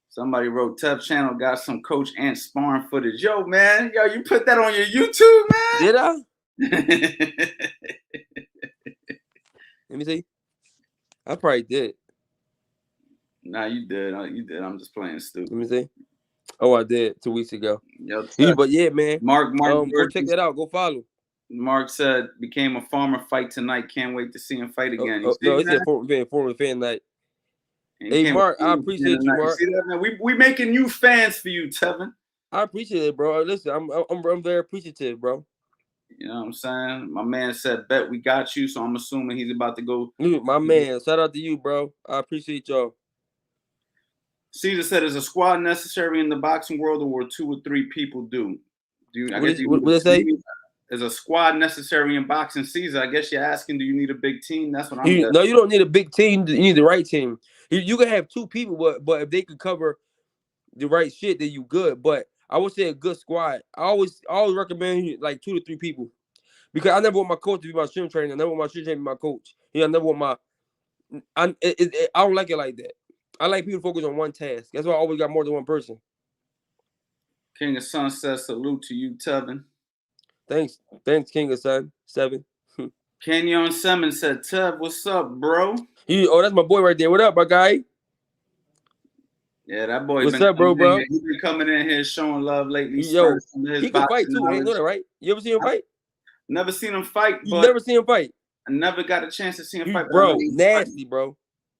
Somebody wrote, Tev channel got some Coach Ant sparring footage. Yo, man, you put that on your YouTube, man? Did I? Let me see. I probably did. Nah, you did. I'm just playing stupid. Let me see. Oh, I did 2 weeks ago. Yo, but yeah, man. Mark, go check that out. Go follow. Mark said, became a farmer fight tonight. Can't wait to see him fight again. No, it's a former fan night. Hey, Mark, I appreciate you, Mark. See that, man? We making new fans for you, Tevin. I appreciate it, bro. Listen, I'm very appreciative, bro. You know what I'm saying? My man said, bet we got you, so I'm assuming he's about to go. My man, shout out to you, bro. I appreciate y'all. Caesar said, is a squad necessary in the boxing world, or 2 or 3 people do? What did it say? Is a squad necessary in boxing, Caesar? I guess you're asking, do you need a big team? That's what I'm saying. No, you don't need a big team. You need the right team. You can have 2 people, but if they could cover the right shit, then you good. But I would say a good squad. I always recommend like 2 to 3 people, because I never want my coach to be my strength trainer. I never want my strength trainer to be my coach. I never want my. I don't like it like that. I like people to focus on one task. That's why I always got more than one person. King of Sun says, salute to you, Tevin. Thanks, King of Sun 7. Kenyon Simmons said, Tev, what's up, bro? That's my boy right there. What up, my guy? Yeah, that boy. What's up, bro? He's been coming in here showing love lately. Yo, he can fight too. Ain't know that, right? You ever seen him fight? Never seen him fight. You never seen him fight? I never got a chance to see him fight. Bro, nasty, bro.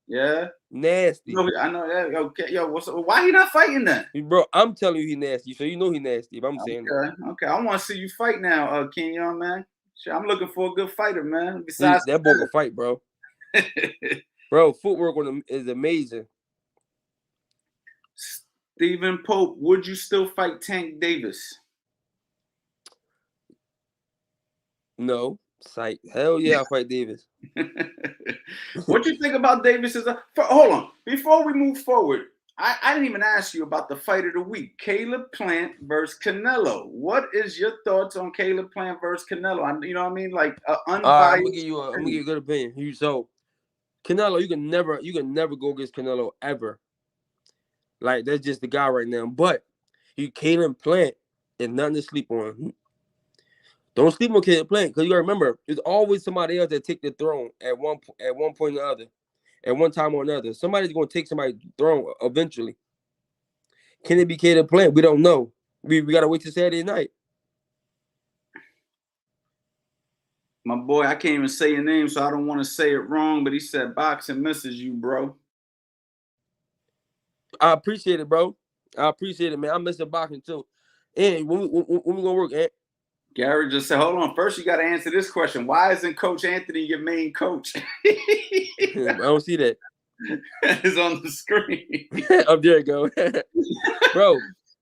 Yeah? Nasty. I know that. Okay, yo, what's up? Why he not fighting that? Bro, I'm telling you he nasty, so you know he nasty, but I'm saying that. Okay, I want to see you fight now, Kenyon, man. I'm looking for a good fighter, man. Besides that boy can fight, bro. Bro, footwork on him is amazing. Stephen Pope, would you still fight Tank Davis? No. Psych. Hell yeah, I fight Davis. What you think about Davis's? Hold on. Before we move forward, I didn't even ask you about the fight of the week. Caleb Plant versus Canelo. What is your thoughts on Caleb Plant versus Canelo? You know what I mean? Like unbiased. I'm gonna give you a good opinion. So Canelo, you can never go against Canelo ever. Like that's just the guy right now. But Caleb Plant is nothing to sleep on. Don't sleep on Caleb Plant because you gotta remember, there's always somebody else that take the throne at one point or another, at one time or another. Somebody's gonna take somebody's throne eventually. Can it be Caleb Plant? We don't know. We gotta wait till Saturday night. My boy, I can't even say your name, so I don't want to say it wrong, but he said boxing misses you, bro. I appreciate it, bro. I appreciate it, man. I'm missing boxing too. And when we gonna work, Ant? Gary just said, hold on. First, you got to answer this question. Why isn't Coach Anthony your main coach? I don't see that. It's on the screen. Oh, there you go. Bro.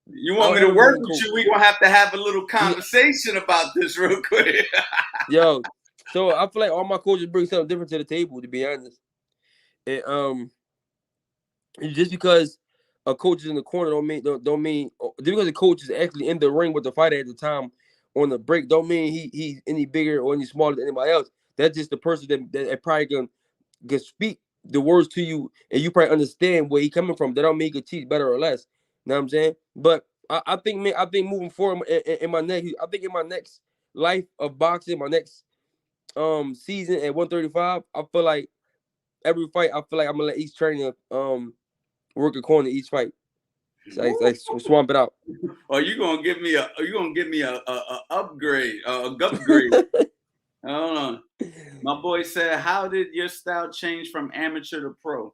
You want me to work with you? We're going to have a little conversation about this real quick. Yo, so I feel like all my coaches bring something different to the table, to be honest. And just because a coach is in the corner don't mean just because the coach is actually in the ring with the fighter at the time on the break don't mean he's any bigger or any smaller than anybody else. That's just the person that probably can speak the words to you and you probably understand where he's coming from. That don't mean he can teach better or less. You know what I'm saying? But I think moving forward in my next life of boxing, my next season at 135, I feel like every fight, I feel like I'm gonna let each trainer work a corner each fight. Like swamp it out. Or you gonna give me a upgrade, upgrade. Hold on. My boy said, how did your style change from amateur to pro?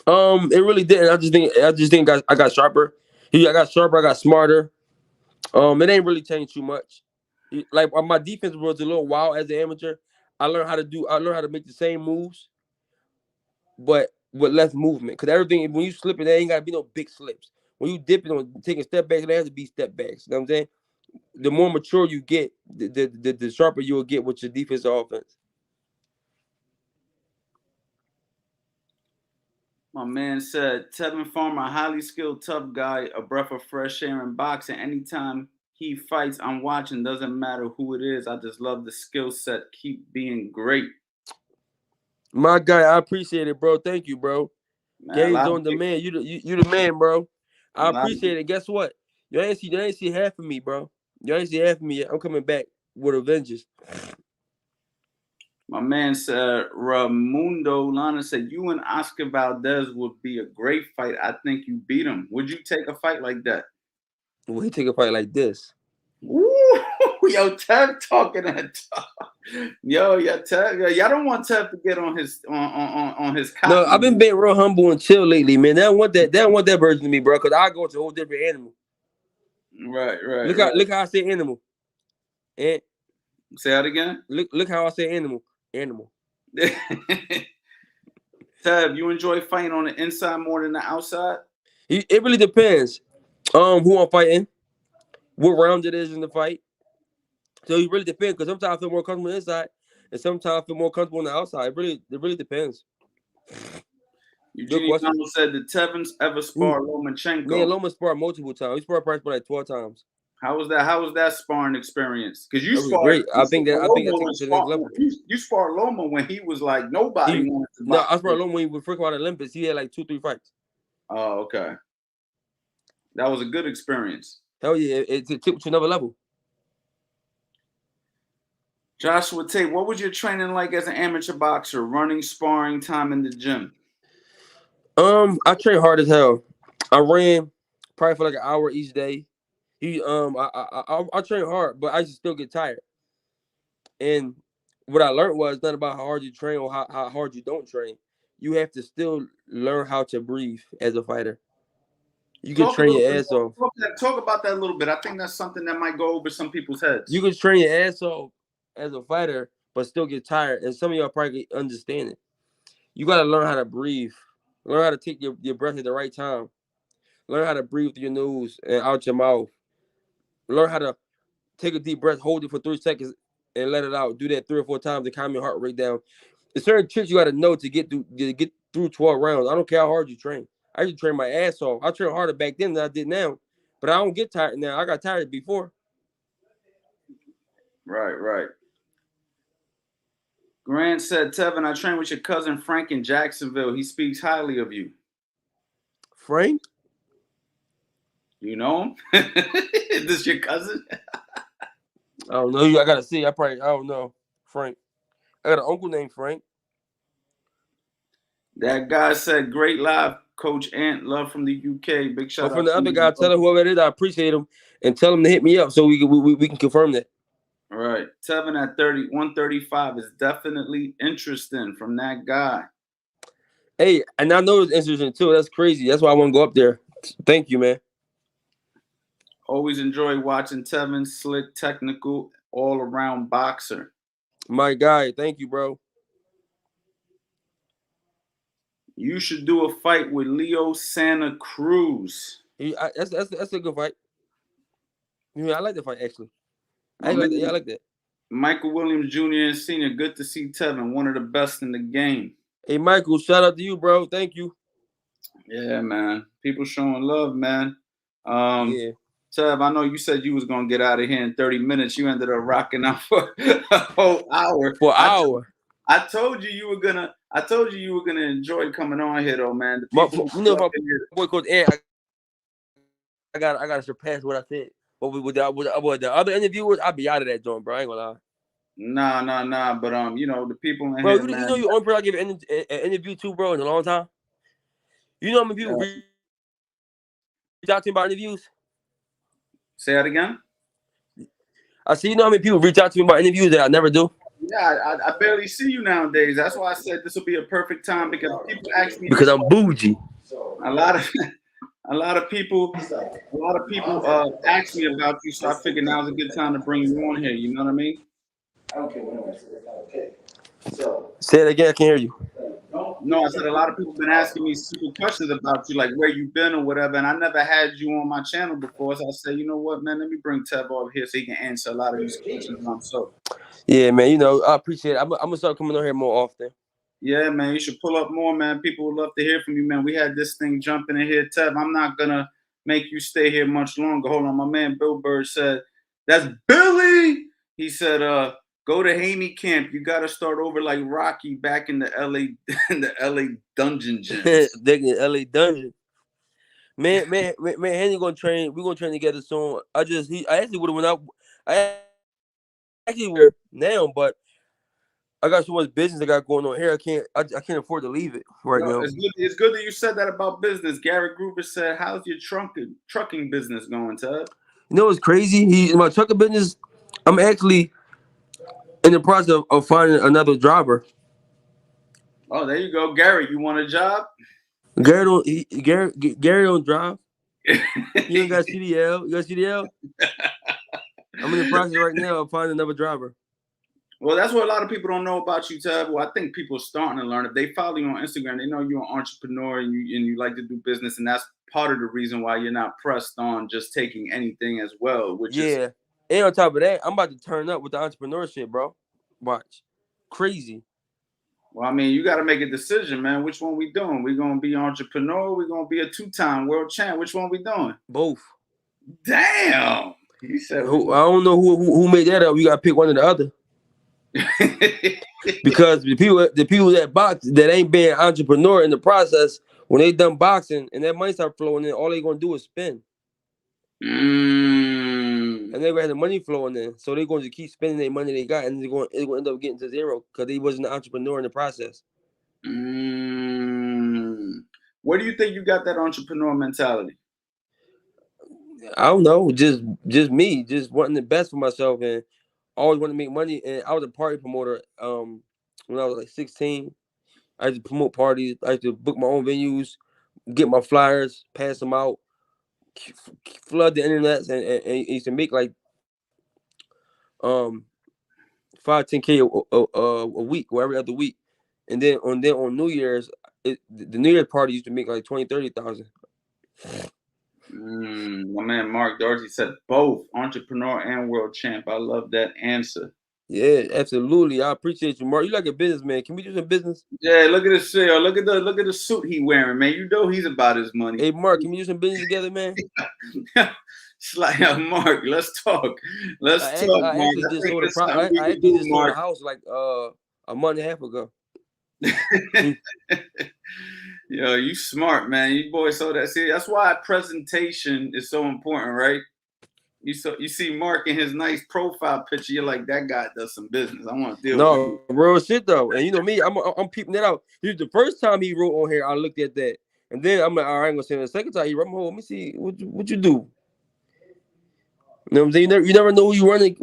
It really didn't. I just think I got sharper. I got sharper, I got smarter. It ain't really changed too much. Like my defense was a little wild as an amateur. I learned how to make the same moves, but with less movement. Because everything, when you slip it, there ain't gotta be no big slips. When you dip it on taking step backs, there has to be step backs. You know what I'm saying? The more mature you get, the sharper you will get with your defensive offense. My man said, Tevin Farmer, a highly skilled, tough guy, a breath of fresh air in boxing. Anytime he fights, I'm watching. Doesn't matter who it is. I just love the skill set. Keep being great. My guy, I appreciate it, bro. Thank you, bro. Game's on the man. You the man, bro. I appreciate it. Guess what? You ain't see half of me, bro. You ain't see half of me yet. I'm coming back with a vengeance. My man said, Ramundo Lana said, you and Oscar Valdez would be a great fight. I think you beat him. Would you take a fight like that? Would he take a fight like this? Woo! Yo, Tev talking that talk. Yo, Tev, y'all don't want Tev to get on his on his copy. No, I've been being real humble and chill lately, man. They don't want that version of me, bro, because I go into a whole different animal. Right. Look how I say animal. And say that again. Look how I say animal. Animal. Tev, you enjoy fighting on the inside more than the outside? It really depends. Who I'm fighting, what round it is in the fight. So it really depends because sometimes I feel more comfortable inside, and sometimes I feel more comfortable on the outside. It really depends. Eugene Donald said, did Tevin ever spar Lomachenko? Man, Loma sparred multiple times. He sparred probably like 12 times. How was that sparring experience? Because you sparred great. I think I took it to the next level. You sparred Loma when he was like nobody wanted to. No, I sparred Loma when he was first out of Olympus. He had like 2-3 fights. Oh, okay. That was a good experience. Hell yeah, it took it to another level. Joshua Tate, what was your training like as an amateur boxer? Running, sparring, time in the gym? I trained hard as hell. I ran probably for like an hour each day. I train hard, but I just still get tired. And what I learned was not about how hard you train or how hard you don't train. You have to still learn how to breathe as a fighter. You can train your ass off. Talk about that a little bit. I think that's something that might go over some people's heads. You can train your ass off as a fighter, but still get tired. And some of y'all probably understand it. You got to learn how to breathe. Learn how to take your breath at the right time. Learn how to breathe through your nose and out your mouth. Learn how to take a deep breath, hold it for 3 seconds, and let it out. Do that 3 or 4 times to calm your heart rate down. There's certain tricks you got to know to get through 12 rounds. I don't care how hard you train. I used to train my ass off. I train harder back then than I did now, but I don't get tired now. I got tired before. Right. Grant said, Tevin, I trained with your cousin Frank in Jacksonville. He speaks highly of you. Frank? You know him? Is this your cousin? I don't know. I gotta see. I don't know. Frank. I got an uncle named Frank. That guy said, great live, Coach Ant. Love from the UK. Big shout out. From the other guy, tell him whoever it is, I appreciate him, and tell him to hit me up so we can confirm that. All right. Tevin at 135 is definitely interesting from that guy. Hey, and I know it's interesting too. That's crazy. That's why I want to go up there. Thank you, man. Always enjoy watching Tevin. Slick, technical, all-around boxer. My guy. Thank you, bro. You should do a fight with Leo Santa Cruz. That's a good fight. Yeah, I like the fight actually. I like that. Michael Williams Jr. and Sr. Good to see Tevin, one of the best in the game. Hey, Michael, shout out to you, bro. Thank you. Yeah, man. People showing love, man. Yeah. Tev, I know you said you was gonna get out of here in 30 minutes. You ended up rocking out for a whole hour. For an hour. I told you you were gonna enjoy coming on here, though, man. My boy Coach Ant, I gotta surpass what I said. But with the other interviewers, I'll be out of that joint, bro. I ain't gonna lie. Nah. But the people in bro, here, you man. know you only person I give an interview to, bro, in a long time. You know how many people reach out to me about interviews? Say that again. I see. You know how many people reach out to me about interviews that I never do? Yeah, I barely see you nowadays. That's why I said this will be a perfect time because people ask me. Because I'm bougie. A lot of people ask me about you, so I figured now's a good time to bring you on here. You know what I mean? I don't care whenever I say it's not okay. So say it again. I can't hear you. No, I said a lot of people have been asking me super questions about you, like where you've been or whatever, and I never had you on my channel before. So I said, you know what, man, let me bring Tev over here so he can answer a lot of these questions himself. Yeah, man. I appreciate it. I'm gonna start coming on here more often. Yeah, man, you should pull up more, man. People would love to hear from you, man. We had this thing jumping in here, Tev. I'm not gonna make you stay here much longer. Hold on, my man Bill Bird said, "That's Billy." He said, "Go to Haney camp. You got to start over like Rocky back in the LA dungeon gym." The LA dungeon. Man, Haney gonna train. We're gonna train together soon. I actually would have went out. I actually were now, but I got so much business I got going on here. I can't afford to leave it now. It's good that you said that about business. Gary Gruber said, "How's your trucking business going, Ted?" You know what's crazy? In my trucking business, I'm actually in the process of finding another driver. Oh, there you go, Gary. You want a job? Gary don't drive. You ain't got CDL. You got CDL? I'm in the process right now of finding another driver. Well, that's what a lot of people don't know about you, Ted. Well, I think people are starting to learn. If they follow you on Instagram, they know you're an entrepreneur and you like to do business, and that's part of the reason why you're not pressed on just taking anything as well. And on top of that, I'm about to turn up with the entrepreneurship, bro. Watch, crazy. Well, I mean, you got to make a decision, man. Which one we doing? We gonna be entrepreneur? We gonna be a 2-time world champ? Which one we doing? Both. Damn. He said. I don't know who made that up. We gotta pick one or the other. Because the people that box that ain't being entrepreneur in the process, when they done boxing and that money start flowing in, all they gonna do is spend. And they're gonna have the money flowing in, so they're going to keep spending their money they got, and it's going to end up getting to zero because they wasn't an entrepreneur in the process. Where do you think you got that entrepreneur mentality? I don't know, just me, just wanting the best for myself and always wanting to make money. And I was a party promoter when I was like 16. I used to promote parties. I used to book my own venues, get my flyers, pass them out, flood the internet, and used to make like 5-10K a week or every other week. And then on New Year's, the New Year's party used to make like 20,000-30,000. My man Mark Dorsey said both entrepreneur and world champ. I love that answer. Yeah, absolutely. I appreciate you, Mark. You like a businessman. Can we do some business? Yeah, look at this shit. Look at the suit he wearing, man. You know he's about his money. Hey, Mark, can we do some business together, man? It's like, Mark, let's talk. Let's I talk, I Mark. actually I just think sold a it's pro. something we I can actually do, just sold a Mark. house like a month and a half ago. Yo, you smart, man. You boys saw that. See, that's why presentation is so important, right? You see Mark in his nice profile picture. You're like, that guy does some business. I want to deal with him. No, real shit though. And you know me, I'm peeping it out. Dude, the first time he wrote on here, I looked at that, and then I'm like, all right, I ain't gonna say it. The second time he wrote, let me see what you do. You know what I'm saying? You never know who you running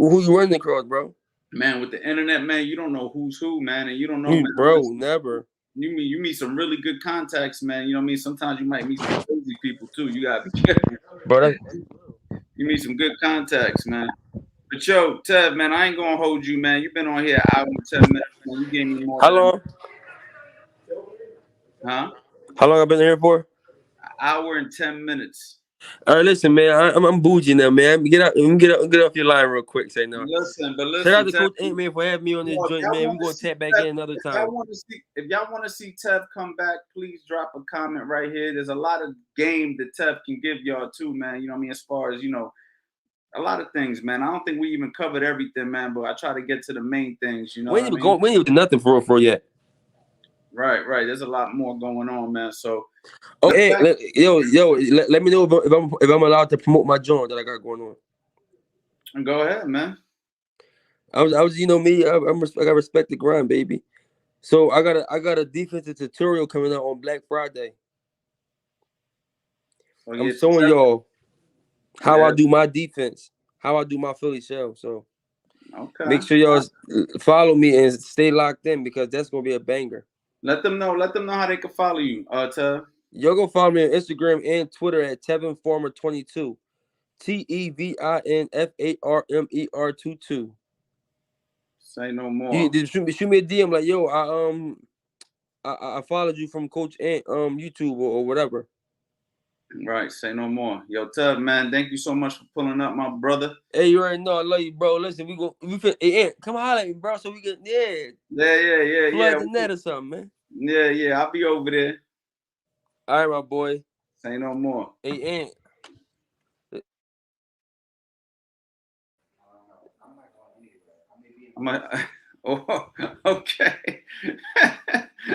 across, bro. Man, with the internet, man, you don't know who's who, man, and you don't know, man. Bro, never. You meet some really good contacts, man. You know what I mean? Sometimes you might meet some crazy people too. You gotta be careful. Bro, You meet some good contacts, man. But yo, Tev, man, I ain't gonna hold you, man. You've been on here an hour and 10 minutes, man. You gave me more how than long? huh? How long I been here for? An hour and 10 minutes. All right, listen, man. I'm bougie now, man. Get off your line real quick. Say no. But Shout out listen, to Tev, Coach Ant, man, for having me on this if joint, y'all man. want We to gonna see tap back Tev, in another if time. y'all want to see Tev come back, please drop a comment right here. There's a lot of game that Tev can give y'all too, man. You know what I mean? As far as, a lot of things, man. I don't think we even covered everything, man, but I try to get to the main things, you know We what I ain't mean? we ain't even nothing for yet. Right. There's a lot more going on, man. So, Oh, hey, let me know if I'm allowed to promote my joint that I got going on. go ahead, man. I was you know me. I got respect the grind, baby. So I got a defensive tutorial coming out on Black Friday. So, I'm showing y'all how I do my defense, how I do my Philly shell. So make sure y'all follow me and stay locked in because that's gonna be a banger. Let them know how they can follow you, Tev. Y'all go follow me on Instagram and Twitter at Tevin Farmer 22. TEVINFARMER22. Say no more. You shoot me a DM like, yo, I followed you from Coach Ant YouTube or whatever. Right, say no more. Yo, Tev, man, thank you so much for pulling up, my brother. Hey, you already know I love you, bro. Listen, hey, Ant, come holler at me, bro, so we can flood the net or something, man. Yeah, I'll be over there. All right, my boy. Say no more. Hey, Ant. Oh, okay.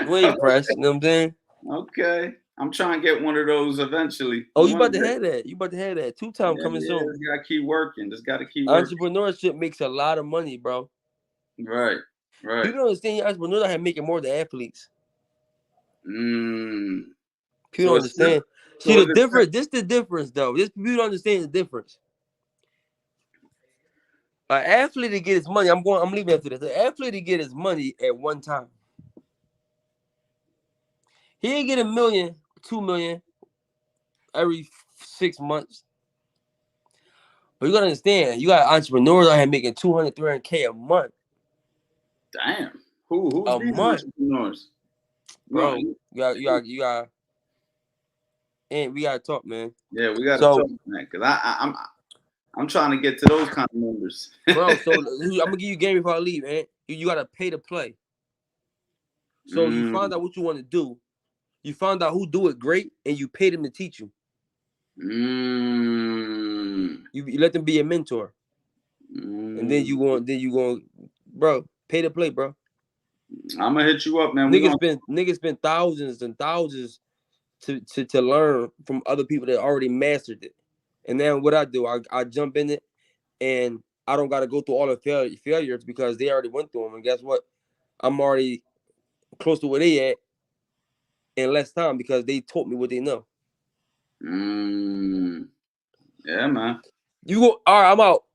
We ain't pressed, you know what I'm saying? Okay. I'm trying to get one of those eventually. Oh, you about to have that. You about to have that. 2-time coming soon. Just gotta keep working. Entrepreneurship makes a lot of money, bro. Right. People don't understand entrepreneurs are making more than athletes. People don't understand. See the difference. This the difference, though. People don't understand the difference. An athlete to get his money. I'm leaving after this. An athlete to get his money at one time. He ain't get $1 million, $2 million every 6 months. But you gotta understand, you got entrepreneurs out here making $200, $300K a month. Damn. Who's these month? Entrepreneurs? Bro, you got and we gotta talk, man. Yeah, we gotta talk, man. Cause I'm trying to get to those kind of numbers. Bro, so I'm gonna give you a game before I leave, man. You gotta pay to play. So you find out what you want to do. You find out who do it great, and you pay them to teach you. You let them be a mentor, and then you going, bro. Pay to play, bro. I'm gonna hit you up, man. Niggas spend thousands and thousands to learn from other people that already mastered it. And then what I do, I jump in it, and I don't got to go through all the failures because they already went through them. And guess what? I'm already close to where they at in less time because they taught me what they know. Yeah, man. You go. All right, I'm out.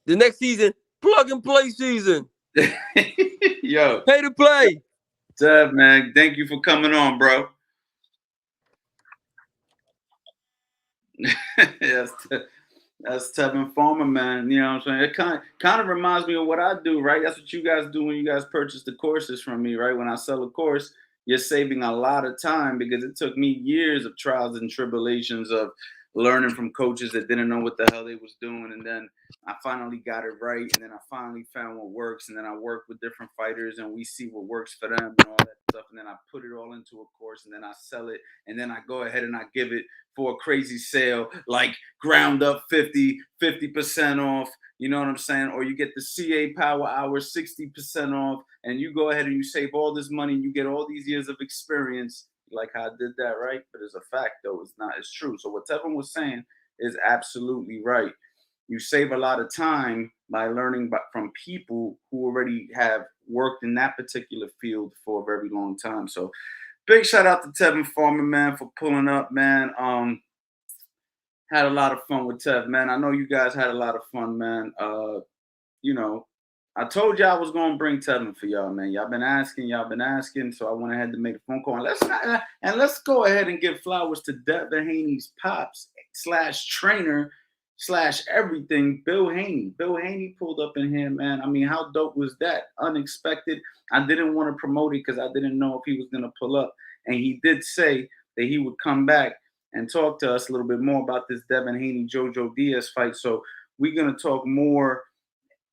The next season, plug and play season. Yo, pay to play. Tev, man, thank you for coming on, bro. Yes, that's Tevin Farmer, man. You know what I'm saying? It kind of reminds me of what I do, right? That's what you guys do when you guys purchase the courses from me, right? When I sell a course, you're saving a lot of time because it took me years of trials and tribulations of learning from coaches that didn't know what the hell they was doing. And then I finally got it right. And then I finally found what works. And then I work with different fighters and we see what works for them and all that stuff. And then I put it all into a course and then I sell it. And then I go ahead and I give it for a crazy sale, like ground up 50% off. You know what I'm saying? Or you get the CA Power Hour 60% off. And you go ahead and you save all this money and you get all these years of experience. Like how I did that, right? But it's a fact, though. It's not. It's true. So what Tevin was saying is absolutely right. You save a lot of time by learning from people who already have worked in that particular field for a very long time. So big shout out to Tevin Farmer, man, for pulling up, man. Had a lot of fun with Tev, man. I know you guys had a lot of fun, man. You know, I told y'all I was gonna bring Tevin for y'all, man. Y'all been asking, so I went ahead to make a phone call. And let's go ahead and give flowers to Devin Haney's pops / trainer / everything, Bill Haney. Bill Haney pulled up in here, man. I mean, how dope was that? Unexpected. I didn't want to promote it because I didn't know if he was gonna pull up, and he did say that he would come back and talk to us a little bit more about this Devin Haney Jo Diaz fight. So we're gonna talk more,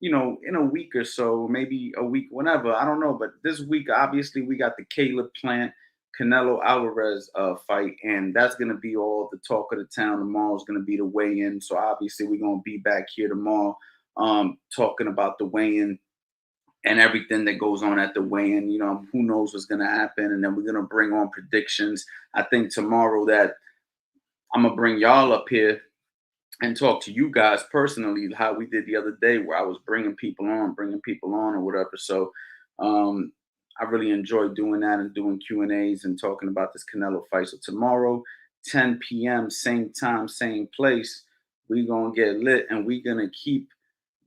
you know, in a week or so, maybe a week, whenever, I don't know. But this week, obviously, we got the Caleb Plant, Canelo Alvarez fight, and that's going to be all the talk of the town. Tomorrow is going to be the weigh-in. So obviously, we're going to be back here tomorrow talking about the weigh-in and everything that goes on at the weigh-in. You know, who knows what's going to happen. And then we're going to bring on predictions. I think tomorrow that I'm going to bring y'all up here and talk to you guys personally, how we did the other day, where I was bringing people on or whatever. So I really enjoyed doing that and doing Q&As and talking about this Canelo fight. So tomorrow, 10 p.m., same time, same place, we're going to get lit and we're going to keep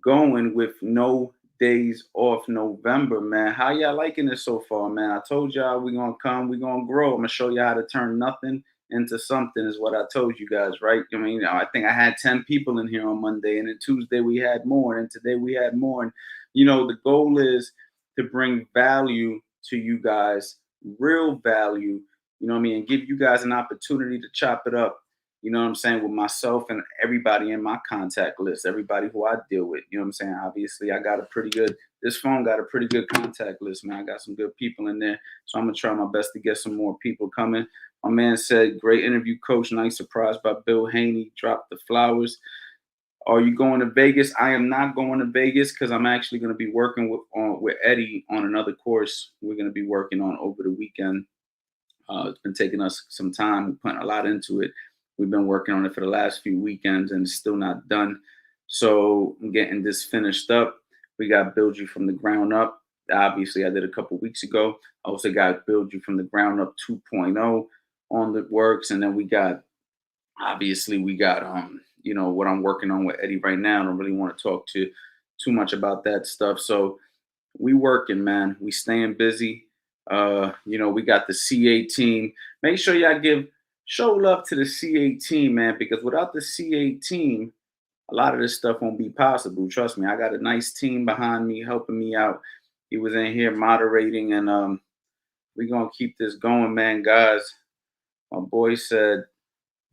going with no days off November, man. How y'all liking it so far, man? I told y'all we're going to come, we're going to grow. I'm going to show you how to turn nothing into something is what I told you guys, right? I mean, I think I had 10 people in here on Monday, and then Tuesday we had more, and today we had more. And, you know, the goal is to bring value to you guys, real value, you know what I mean, and give you guys an opportunity to chop it up, you know what I'm saying, with myself and everybody in my contact list, everybody who I deal with, you know what I'm saying? Obviously, this phone got a pretty good contact list, man. I got some good people in there, so I'm going to try my best to get some more people coming. My man said, great interview, coach. Nice surprise by Bill Haney. Dropped the flowers. Are you going to Vegas? I am not going to Vegas because I'm actually going to be working with Eddie on another course we're going to be working on over the weekend. It's been taking us some time. We're putting a lot into it. We've been working on it for the last few weekends and it's still not done. So I'm getting this finished up. We got Build You From the Ground Up. Obviously, I did a couple weeks ago. I also got Build You From the Ground Up 2.0 on the works. And then we got you know, what I'm working on with Eddie right now. I don't really want to talk too much about that stuff. So we working, man. We staying busy. You know, we got the CA team. Make sure y'all show love to the CA team, man, because without the CA team, a lot of this stuff won't be possible. Trust me, I got a nice team behind me helping me out. He was in here moderating, and we're going to keep this going, man, guys. My boy said,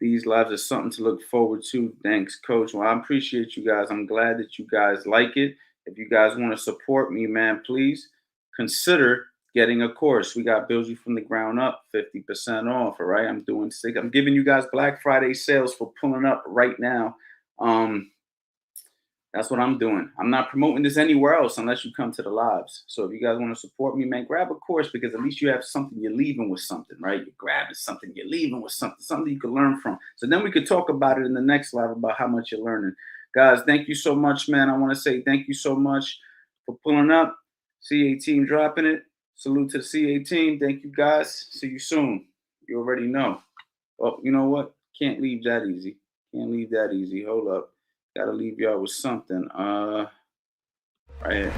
these lives are something to look forward to. Thanks, coach. Well, I appreciate you guys. I'm glad that you guys like it. If you guys want to support me, man, please consider getting a course. We got Build You From the Ground Up, 50% off, all right? I'm giving you guys Black Friday sales for pulling up right now. That's what I'm doing. I'm not promoting this anywhere else unless you come to the lives. So if you guys want to support me, man, grab a course, because at least you have something. You're leaving with something, right? You're grabbing something. You're leaving with something you can learn from. So then we could talk about it in the next live about how much you're learning. Guys, thank you so much, man. I want to say thank you so much for pulling up. CA team dropping it. Salute to the CA team. Thank you, guys. See you soon. You already know. Oh, you know what? Can't leave that easy. Can't leave that easy. Hold up. Gotta leave y'all with something. Right here.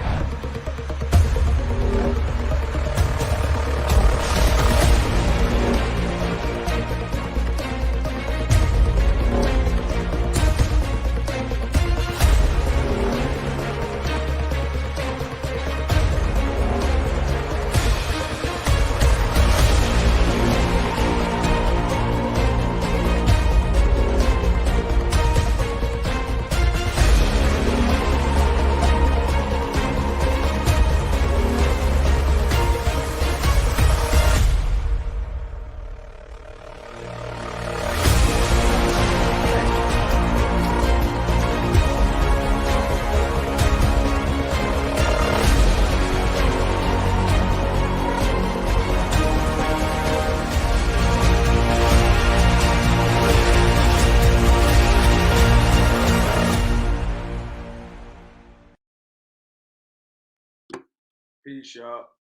Peace, y'all.